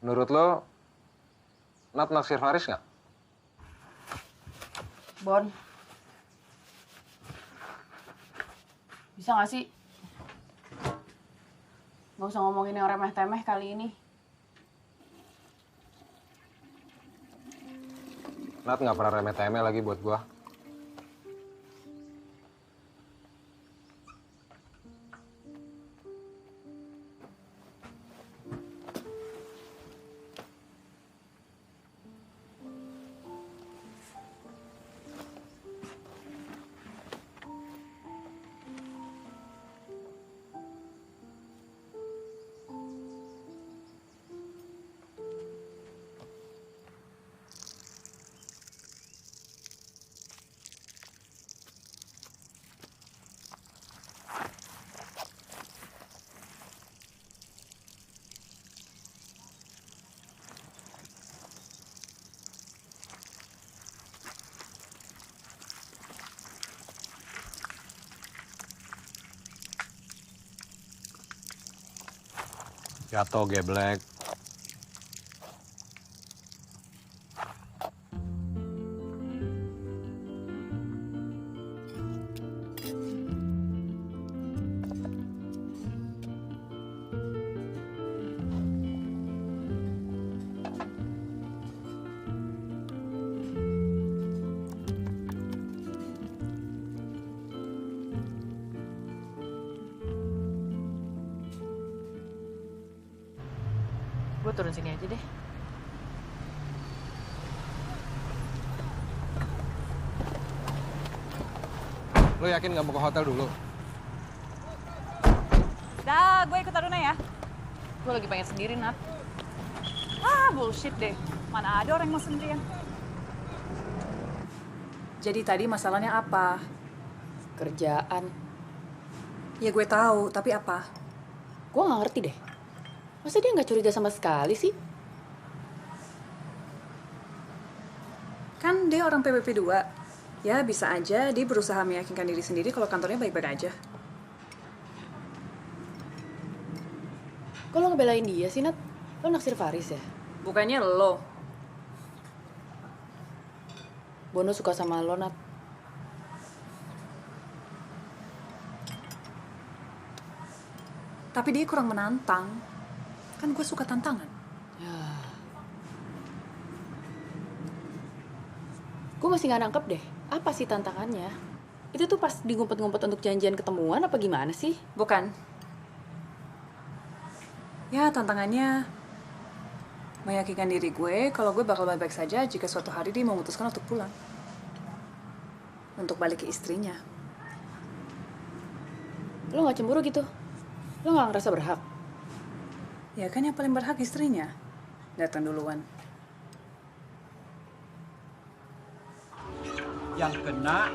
Menurut lo, Nat naksir Faris nggak? Bon. Bisa gak sih? Gak usah ngomongin yang remeh-temeh kali ini. Nat nggak pernah remeh-temeh lagi buat gua. Jatuh geblek. Gue turun sini aja deh. Lo yakin nggak mau ke hotel dulu? Dah, gue ikut Aruna ya. Gue lagi pengen sendiri, Nat. Ah, bullshit deh. Mana ada orang yang mau sendirian. Jadi tadi masalahnya apa? Kerjaan. Ya gue tahu, tapi apa? Gue nggak ngerti deh. Masa dia nggak curiga sama sekali sih? Kan dia orang PBP 2. Ya bisa aja dia berusaha meyakinkan diri sendiri kalau kantornya baik-baik aja. Kok lo ngebelain dia sih, Nat? Lo naksir Faris ya? Bukannya lo. Bono suka sama lo, Nat. Tapi dia kurang menantang. Kan gue suka tantangan. Gue masih nggak nangkep deh. Apa sih tantangannya? Itu tuh pas digumpet-ngumpet untuk janjian ketemuan apa gimana sih? Bukan. Ya tantangannya meyakinkan diri gue kalau gue bakal baik-baik saja jika suatu hari dia memutuskan untuk pulang. Untuk balik ke istrinya. Lo nggak cemburu gitu? Lo nggak ngerasa berhak? Ya kan yang paling berhak istrinya. Datang duluan. Yang kena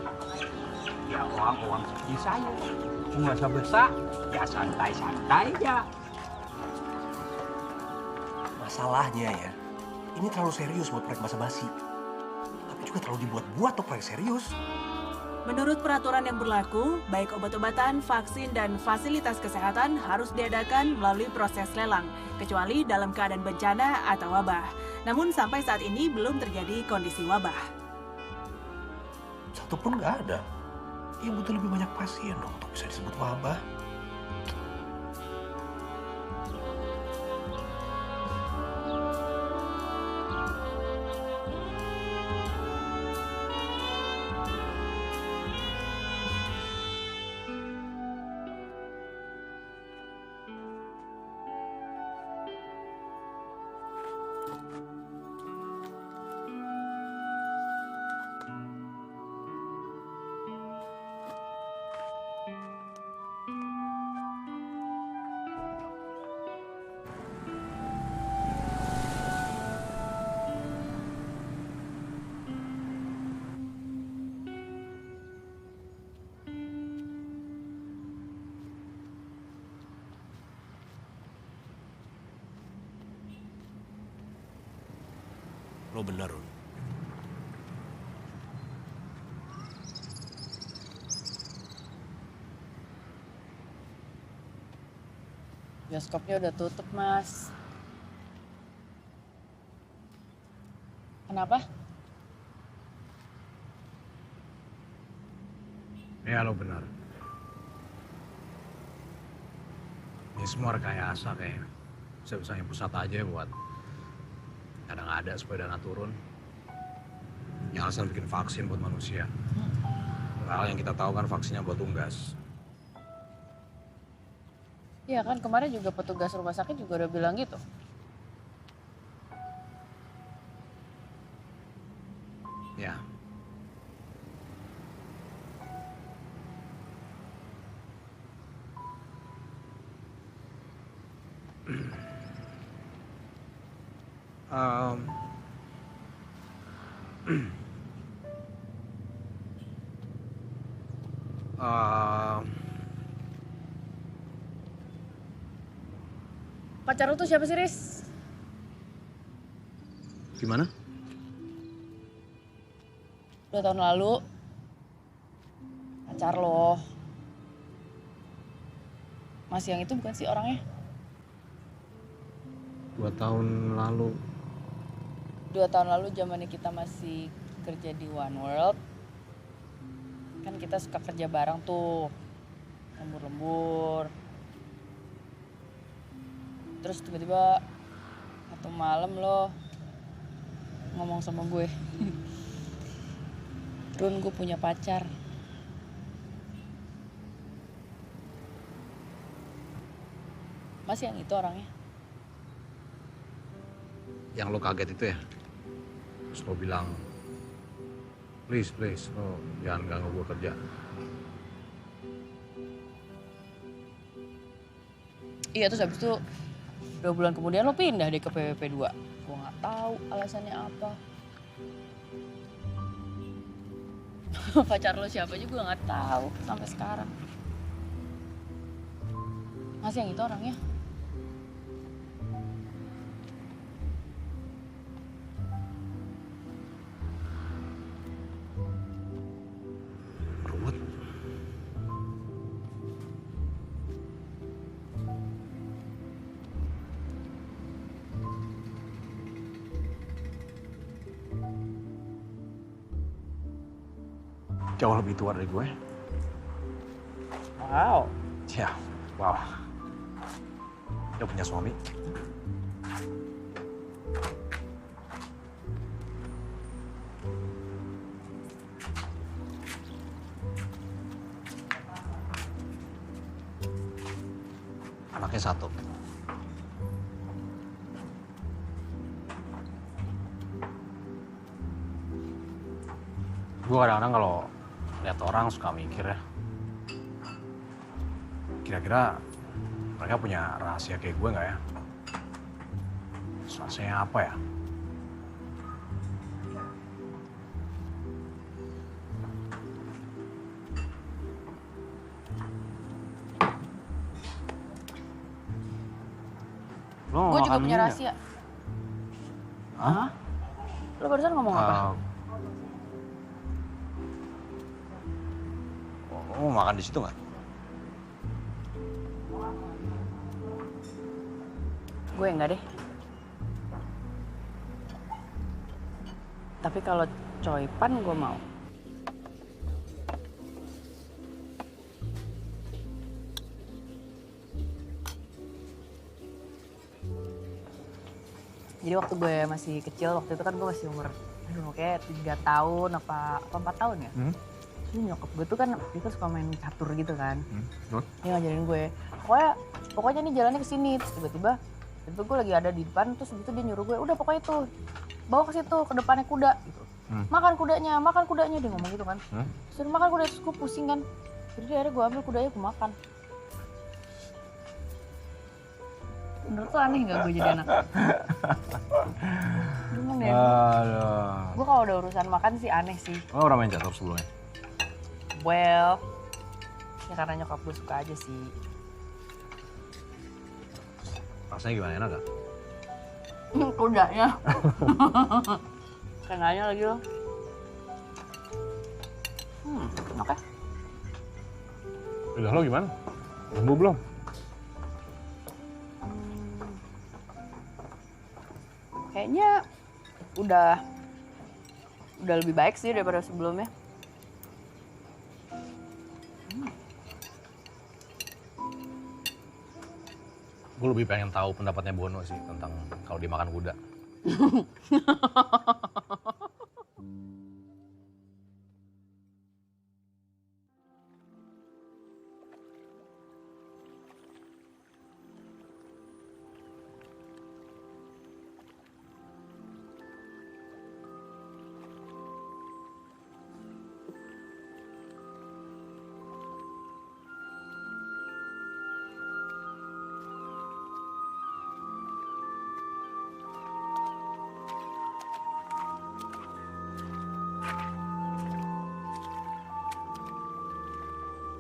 ya orang-orang seperti saya. Penguasa besar ya santai-santai aja. Masalahnya ya, ini terlalu serius buat proyek basa-basi. Tapi juga terlalu dibuat-buat tuh proyek serius. Menurut peraturan yang berlaku, baik obat-obatan, vaksin, dan fasilitas kesehatan harus diadakan melalui proses lelang, kecuali dalam keadaan bencana atau wabah. Namun sampai saat ini belum terjadi kondisi wabah. Satu pun nggak ada. Ya butuh lebih banyak pasien dong untuk bisa disebut wabah. Lo bener, Run. Bioskopnya udah tutup, Mas. Kenapa? Ya lo benar. Ini semua rekayasa kayaknya. Bisa-bisanya pusat aja buat kadang ada supaya dana turun. Yang alasan bikin vaksin buat manusia. Padahal yang kita tahu kan vaksinnya buat unggas. Iya kan kemarin juga petugas rumah sakit juga udah bilang gitu. Ya. Pacar lu tuh siapa sih, Riz? Gimana? 2 tahun lalu. Pacar lo. Mas yang itu bukan sih orangnya? 2 tahun lalu. 2 tahun lalu zamannya kita masih kerja di One World. Kan kita suka kerja bareng tuh. Lembur-lembur. Terus tiba-tiba satu malam lo ngomong sama gue. Run, gue punya pacar. Masih yang itu orangnya? Yang lo kaget itu ya? Terus lo bilang, please, lo jangan ganggu gue kerja. Iya, terus habis itu 2 bulan kemudian lo pindah deh ke PWP 2. Gue gak tahu alasannya apa. Pacar lo siapa juga gak tahu sampai sekarang. Masih yang itu orangnya? Ruwet. Jauh lebih tua dari gue. Wow. Ya, wow. Dia punya suami. Anaknya 1. Gue kadang-kadang kalau lihat orang suka mikir ya, kira-kira mereka punya rahasia kayak gue nggak ya? Rahasianya apa ya? Gue juga punya rahasia. Hah? Lo barusan ngomong apa? Lo mau makan di situ nggak? Gue enggak deh. Tapi kalau coipan gue mau. Jadi waktu gue masih kecil, waktu itu kan gue masih umur, kayak 3 tahun apa 4 tahun ya. Terus nyokap gue tuh kan itu suka main catur gitu kan. Dia ngajarin gue, pokoknya nih jalannya ke sini. Terus tiba-tiba gue lagi ada di depan, terus itu dia nyuruh gue, udah pokoknya itu bawa ke situ, ke depannya kuda gitu. Makan kudanya, dia ngomong gitu kan. Terus makan kuda, terus gue pusing kan. Jadi akhirnya gue ambil kudanya, gue makan. Menurut lo aneh gak gue jadi anak? Gimana ya? Gue kalau udah urusan makan sih aneh sih. Lo pernah main catur sebelumnya? Well, ya karena nyokap gue suka aja sih. Rasanya gimana, enak gak? Kudanya. Kenanya lagi lo. Oke. Udah lo gimana? Sembuh belum? Kayaknya udah lebih baik sih daripada sebelumnya. Gue lebih pengen tahu pendapatnya Bono sih tentang kalau dimakan kuda.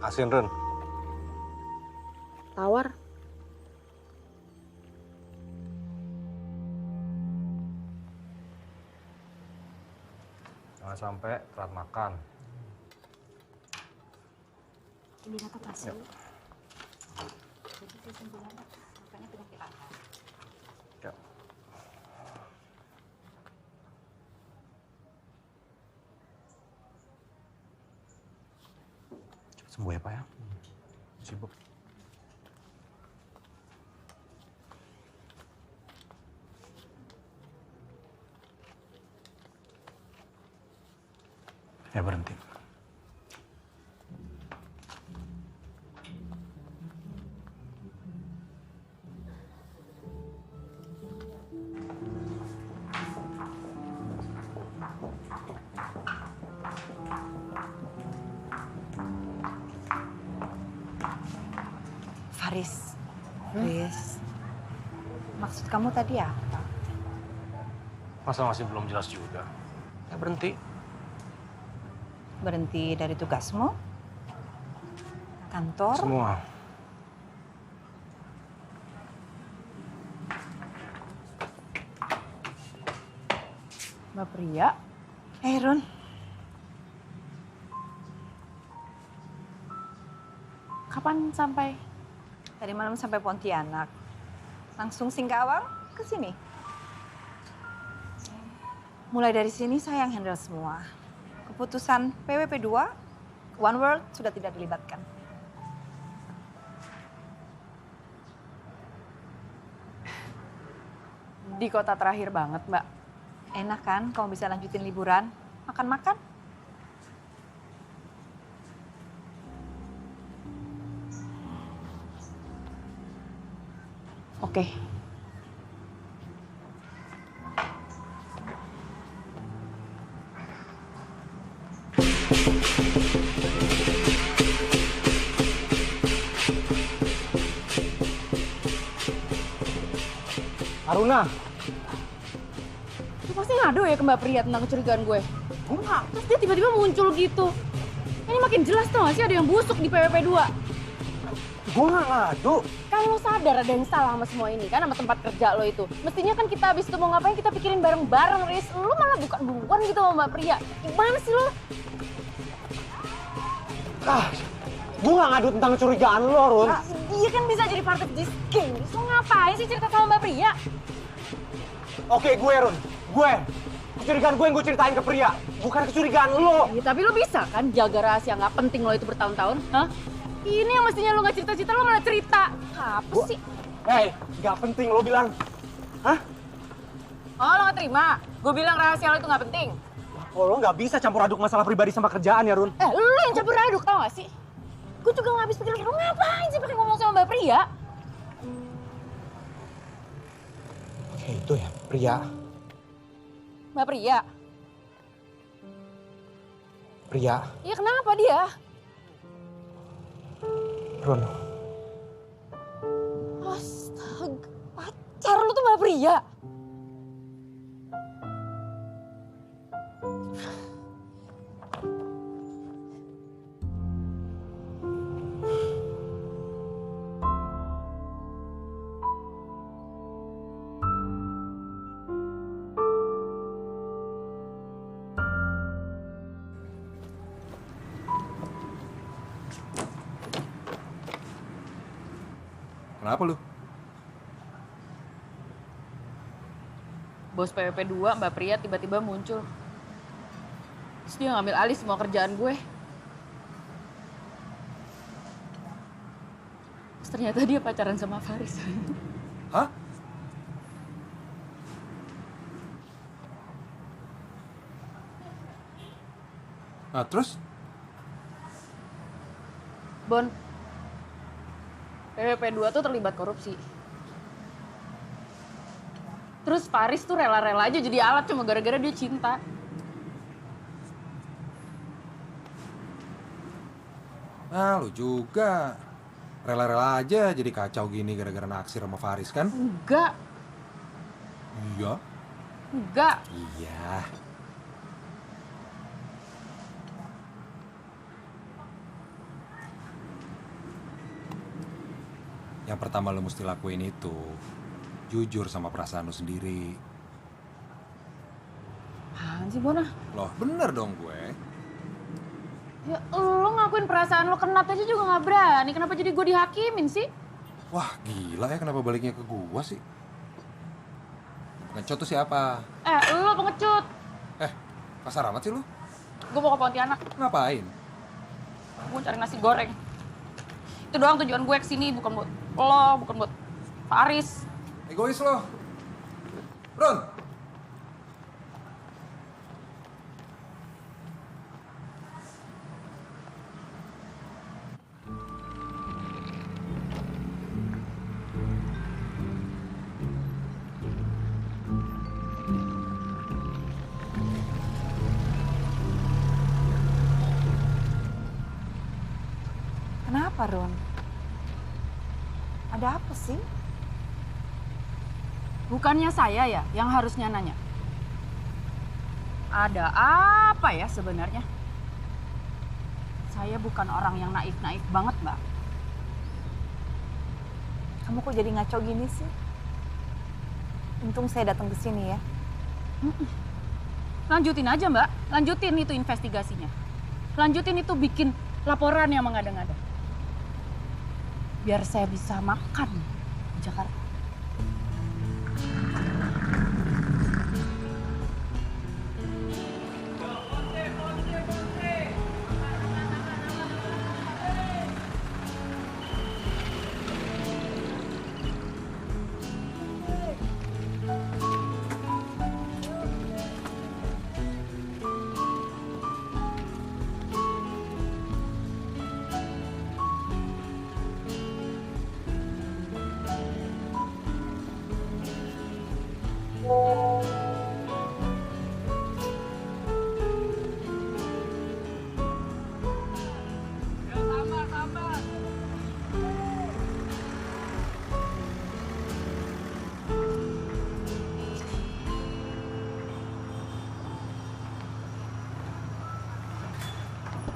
Asin, Ren. Tawar. Jangan sampai telat makan. Ini apa kasih? Yuk. Jadi dia sembuh makanya penyakit apa? Yuk. Sembuh ya Pak ya. Sibuk. Ya berhenti. Faris, Riz, maksud kamu tadi apa? Masa masih belum jelas juga? Ya berhenti. Berhenti dari tugasmu? Kantor? Semua. Mbak Pria? Ron. Kapan sampai? Tadi malam sampai Pontianak. Langsung Singkawang ke sini. Mulai dari sini saya yang handle semua. Keputusan PWP 2, One World sudah tidak dilibatkan. Di kota terakhir banget, Mbak. Enak kan kamu bisa lanjutin liburan, makan-makan? Oke. Aruna, Lu pasti ngadu ya ke Mbak Pria tentang kecurigaan gue? Enggak. Terus dia tiba-tiba muncul gitu. Ini makin jelas tau gak sih ada yang busuk di PWP 2. Gue gak ngadu. Kan lo sadar ada yang salah sama semua ini kan, sama tempat kerja lo itu. Mestinya kan kita habis itu mau ngapain kita pikirin bareng-bareng, Riz. Lo malah buka duluan gitu sama Mbak Pria. Gimana sih lo? Gue gak ngadu tentang kecurigaan lo, Run. Nah, dia kan bisa jadi part of this game. Riz, lo ngapain sih cerita sama Mbak Pria? Oke, gue, Run. Gue. Kecurigaan gue yang gue ceritain ke Pria. Bukan kecurigaan lo. Ya, tapi lo bisa kan jaga rahasia nggak penting lo itu bertahun-tahun? Hah? Ini yang mestinya lo nggak cerita-cerita, lo malah cerita. Apa sih? Hei, gak penting lo bilang. Hah? Oh, lo nggak terima? Gue bilang rahasia lo itu nggak penting. Oh, lo gak bisa campur aduk masalah pribadi sama kerjaan ya, Run. Lo yang campur aduk, tau gak sih? Gue juga nggak habis pikir, lo ngapain sih pakai ngomong sama Mbak Pria? Oke, itu ya, Pria. Mbak Pria? Pria. Iya kenapa dia? Run. Astaga, pacar lu tuh Mbak Pria? Kenapa lu? Bos PWP 2, Mbak Pria tiba-tiba muncul. Terus dia ngambil alih semua kerjaan gue. Terus ternyata dia pacaran sama Faris. Hah? Nah, terus? Bon, PWP 2 tuh terlibat korupsi. Terus Faris tuh rela-rela aja jadi alat cuma gara-gara dia cinta. Ah, lu juga. Rela-rela aja jadi kacau gini gara-gara naksir sama Faris kan? Enggak. Iya. Enggak. Iya. Yang pertama lo mesti lakuin itu jujur sama perasaan lo sendiri. Apaan sih, Bona? Loh, bener dong gue. Ya lo ngakuin perasaan lo kenat aja juga gak berani. Kenapa jadi gue dihakimin sih? Wah, gila ya kenapa baliknya ke gue sih? Ngecut tuh siapa? Lo pengecut. Kasar amat sih lo. Gue mau ke Pontianak. Ngapain? Gue cari nasi goreng. Itu doang tujuan gue kesini, bukan buat lo, bukan buat Faris. Egois lo. Run. Kenapa, Ron? Ada apa sih? Bukannya saya ya yang harusnya nanya. Ada apa ya sebenarnya? Saya bukan orang yang naif-naif banget, Mbak. Kamu kok jadi ngaco gini sih? Untung saya datang ke sini ya. Lanjutin aja, Mbak. Lanjutin itu investigasinya. Lanjutin itu bikin laporan yang mengada-ngada. Biar saya bisa makan di Jakarta.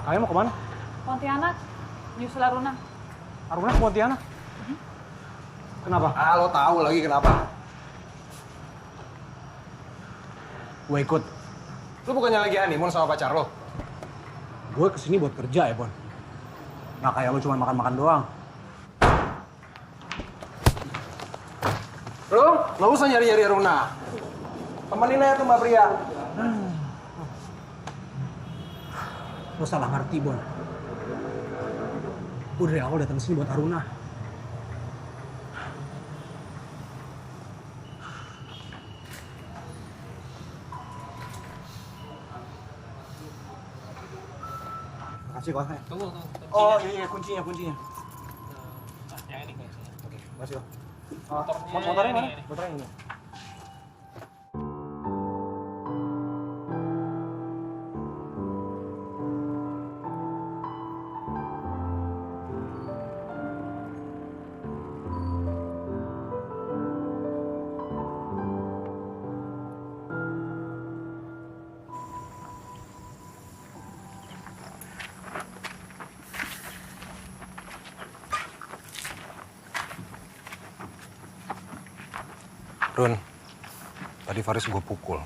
Kalian mau kemana? Pontianak, nyusul Aruna. Aruna ke Pontianak? Kenapa? Ah, lo tahu lagi kenapa? Gue ikut. Lo bukannya lagi honeymoon sama pacar lo? Gue kesini buat kerja ya, Bon. Nggak kayak lo cuma makan-makan doang. Lo nggak usah nyari-nyari Aruna. Temenin aja tuh Mbak Pria. Lo salah ngerti, Bon. Gue dari awal datang sini buat Aruna. Makasih, Kos. Tunggu. Oh iya, kuncinya. Yang ini kuncinya. Oke, makasih, Kos. Motornya mana? ini. Motornya ini. Run, tadi Faris gue pukul.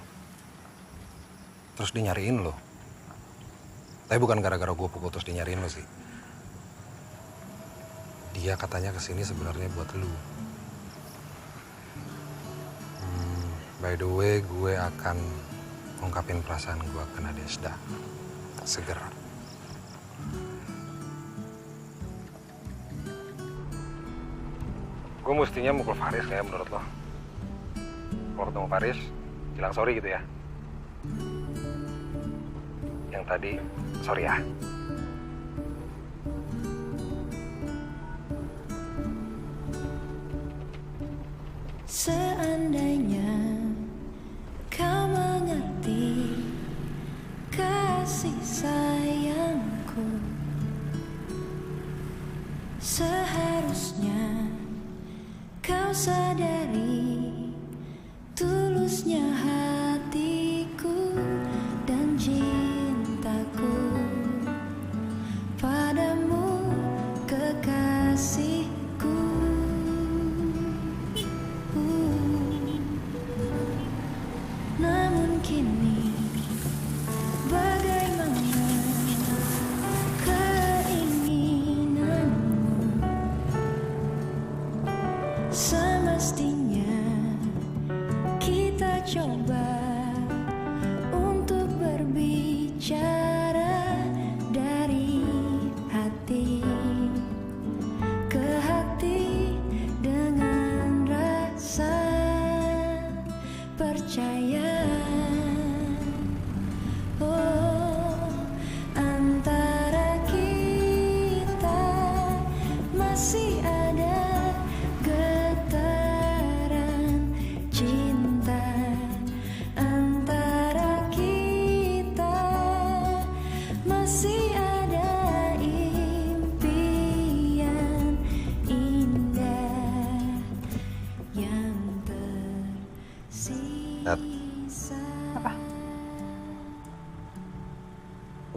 Terus dia nyariin lo. Tapi bukan gara-gara gue pukul terus dia nyariin lo sih. Dia katanya kesini sebenarnya buat lo. By the way, gue akan ungkapin perasaan gue ke Nadesda. Segera. Gue mestinya mukul Faris kayak menurut lo. Kalau ketemu Faris, bilang sorry gitu ya. Yang tadi, sorry ya. Seandainya kau mengerti kasih sayangku, seharusnya kau sadari tulusnya hatiku dan cintaku padamu, kekasihku. Namun kini bagaimana keinginanmu, semestinya kita coba untuk berbicara dari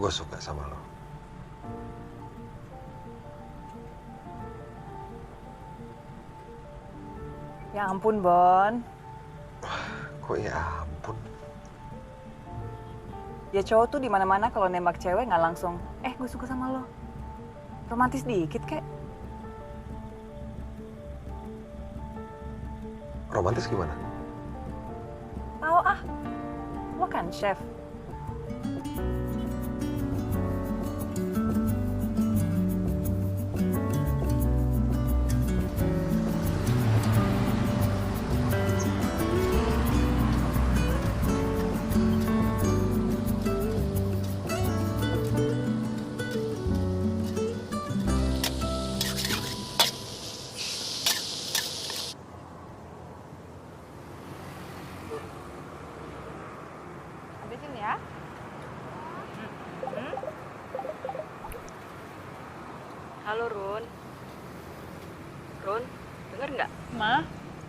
Gue suka sama lo. Ya ampun, Bon. Kok ya ampun? Ya cowok tuh di mana-mana kalau nembak cewek nggak langsung, gue suka sama lo. Romantis dikit kek. Romantis gimana? Tahu ah, lo kan chef. Habisin ya. Halo Run. Run, denger nggak? Ma?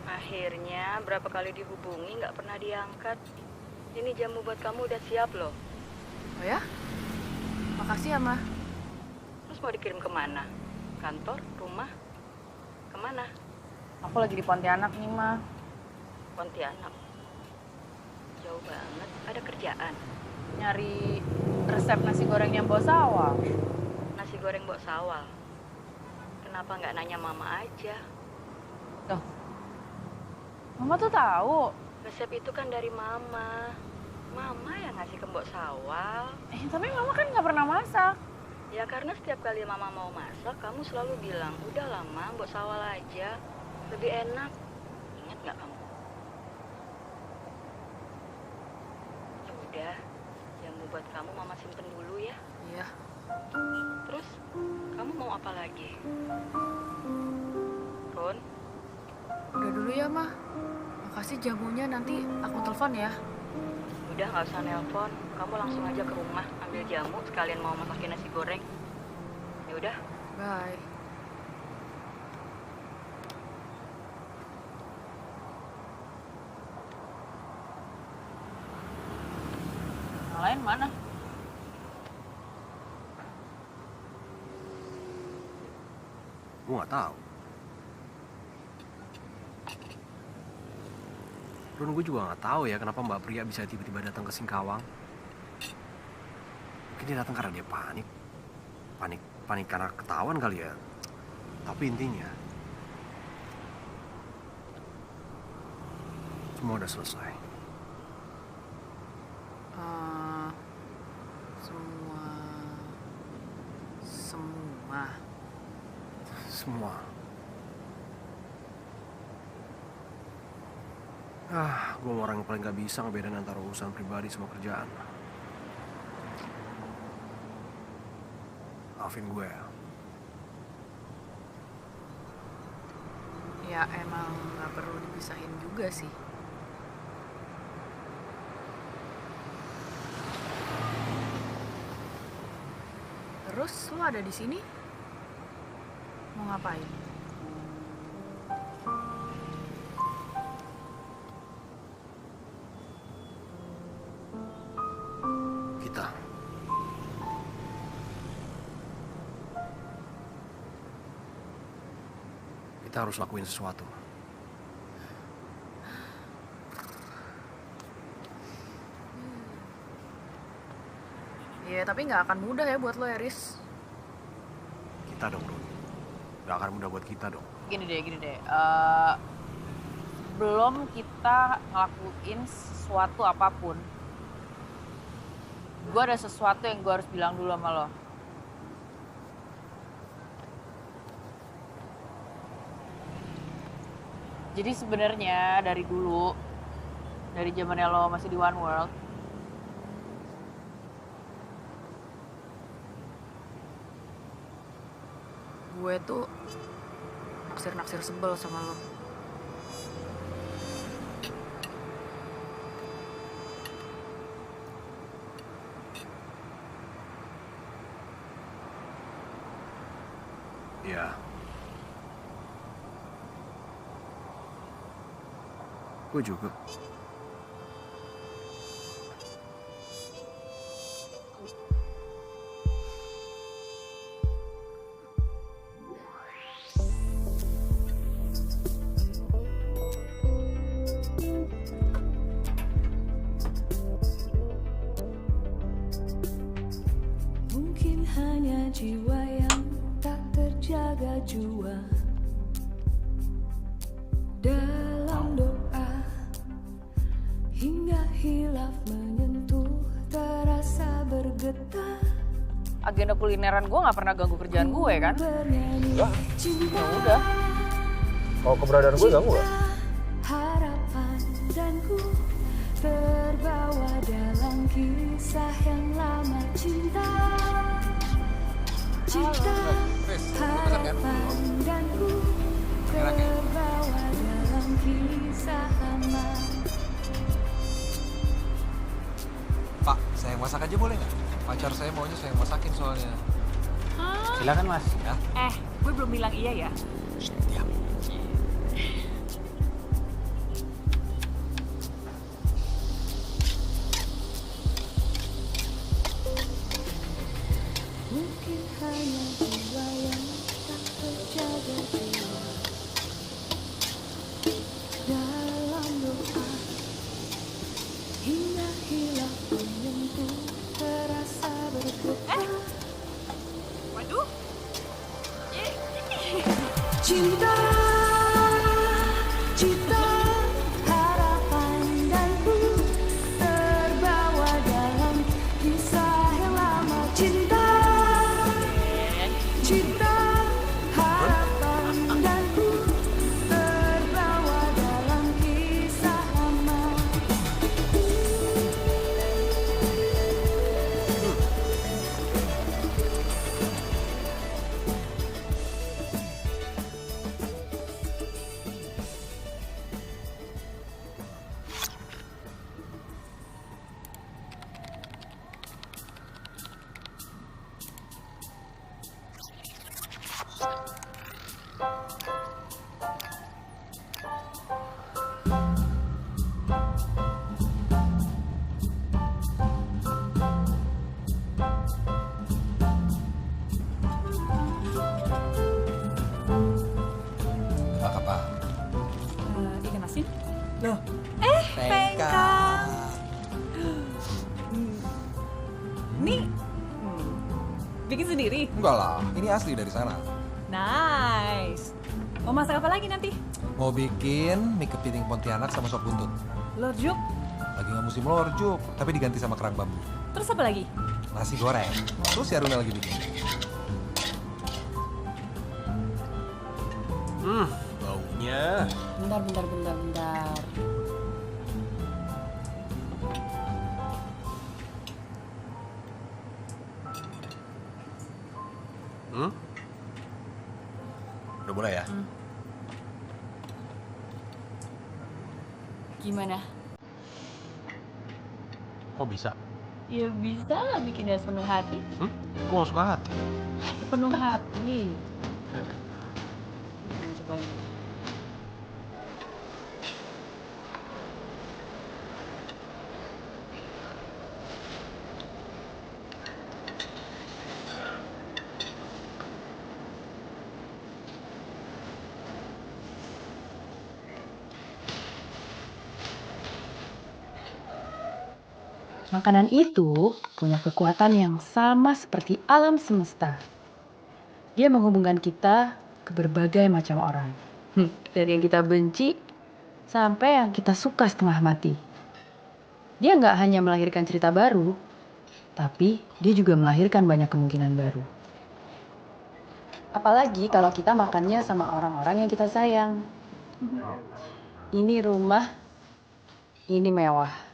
Akhirnya berapa kali dihubungi nggak pernah diangkat. Ini jamu buat kamu udah siap loh. Oh ya? Makasih ya, Ma. Terus mau dikirim kemana? Kantor? Rumah? Kemana? Aku lagi di Pontianak nih, Ma. Pontianak. Jauh banget. Ada kerjaan. Nyari resep nasi gorengnya Mbok Sawal. Nasi goreng Mbok Sawal. Kenapa nggak nanya Mama aja? Loh, Mama tuh tahu. Resep itu kan dari Mama. Mama yang ngasih ke Mbok Sawal. Tapi Mama kan nggak pernah masak. Ya karena setiap kali Mama mau masak, kamu selalu bilang, udah lama Mbok Sawal aja. Lebih enak. Ingat nggak kamu? Ya udah, jamu buat kamu Mama simpen dulu ya. Iya. Terus, kamu mau apa lagi? Ron? Udah dulu ya, Ma. Makasih jamunya, nanti aku telepon ya. Udah nggak usah nelpon, kamu langsung aja ke rumah ambil jamu sekalian mau masakin nasi goreng. Ya udah. Bye. Yang lain mana? Gue nggak tahu. Run, gue juga nggak tahu ya kenapa Mbak Pria bisa tiba-tiba datang ke Singkawang. Mungkin dia datang karena dia panik. Panik karena ketahuan kali ya. Tapi intinya semua udah selesai. Semua. Gue orang yang paling gak bisa ngebedain antara urusan pribadi sama kerjaan. Maafin gue ya. Ya emang gak perlu dipisahin juga sih. Terus lo ada di sini? Mau ngapain? Kita harus lakuin sesuatu. Ya, tapi nggak akan mudah ya buat lo, Eris. Kita dong, Run. Nggak akan mudah buat kita dong. Gini deh. Belum kita ngelakuin sesuatu apapun, gue ada sesuatu yang gue harus bilang dulu sama lo. Jadi sebenarnya dari dulu, dari zamannya lo masih di One World, gue tuh naksir sebel sama lo. Iya. Gue juga. agenda kulineran gue nggak pernah ganggu kerjaan gue kan? Enggak. Ya udah. Kalau keberadaan gue ganggu gak? Harapan dan ku terbawa dalam kisah yang lama. Cinta, cinta, harapan dan ku terbawa dalam kisah lama. Pak, saya yang masak aja boleh nggak? Pacar saya maunya saya yang masakin soalnya. Silakan Mas. Ya. Gue belum bilang iya ya. Diam. Mungkin hanya jiwa yang tak terjaga jiwa dalam doa hingga hilang menyentuh terasa bergetar. Waduh. Cinta, cinta, harapan dan ku terbawa dalam kisah yang lama. Cinta, cinta, harapan dan ku terbawa dalam kisah lama. Apa? Ikan asin? Loh. Pengkang. Nih, bikin sendiri? Enggak lah, ini asli dari sana. Nice. Mau masak apa lagi nanti? Mau bikin mie kepiting Pontianak sama sop buntut. Lorjuk. Lagi nggak musim lorjuk, tapi diganti sama kerang bambu. Terus apa lagi? Nasi goreng. Terus ya Runa lagi bikin. Baunya. Bentar. Udah mulai ya? Gimana? Kok bisa? Ya bisa lah bikinnya sepenuh hati. Gue gak suka hati. Sepenuh hati. Coba. Makanan itu punya kekuatan yang sama seperti alam semesta. Dia menghubungkan kita ke berbagai macam orang. Dari yang kita benci sampai yang kita suka setengah mati. Dia nggak hanya melahirkan cerita baru, tapi dia juga melahirkan banyak kemungkinan baru. Apalagi kalau kita makannya sama orang-orang yang kita sayang. Ini rumah, ini mewah.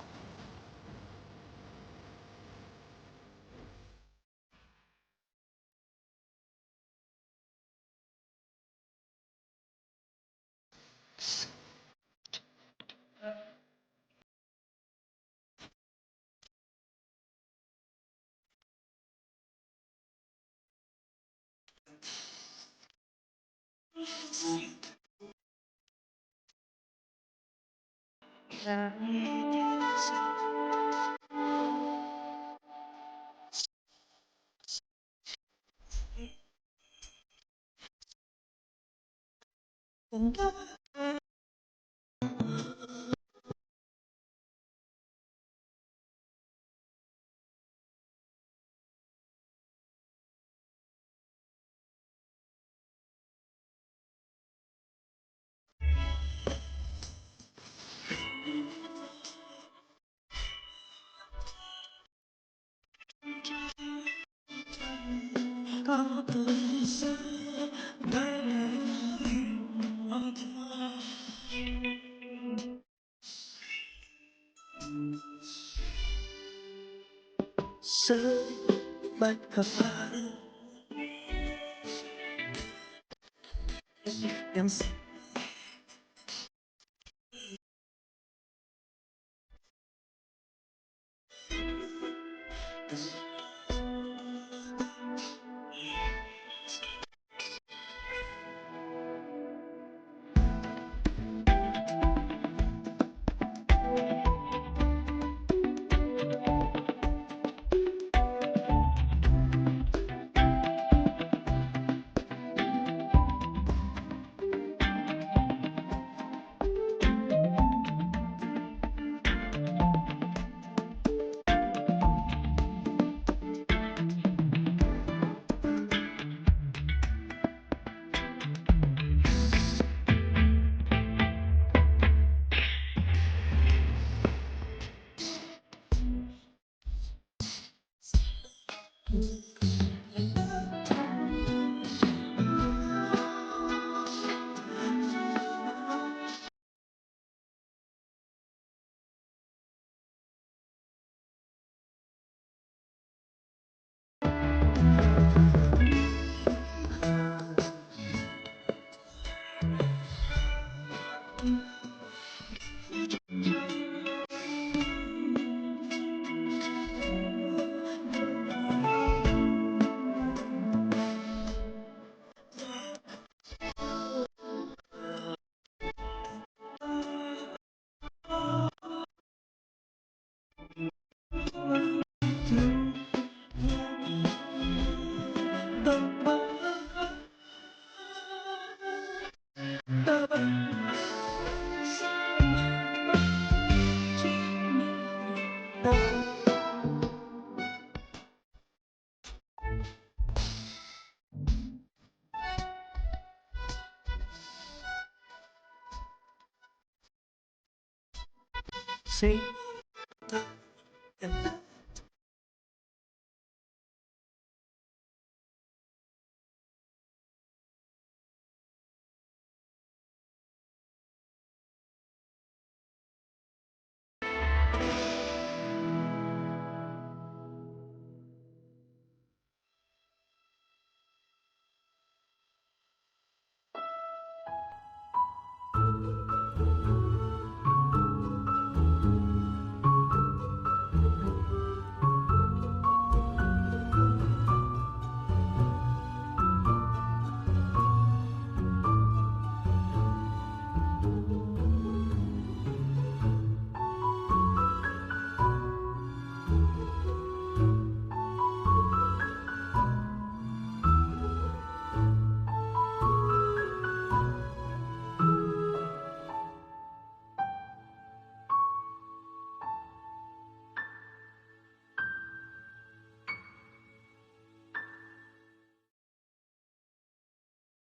Sampai kapan yang say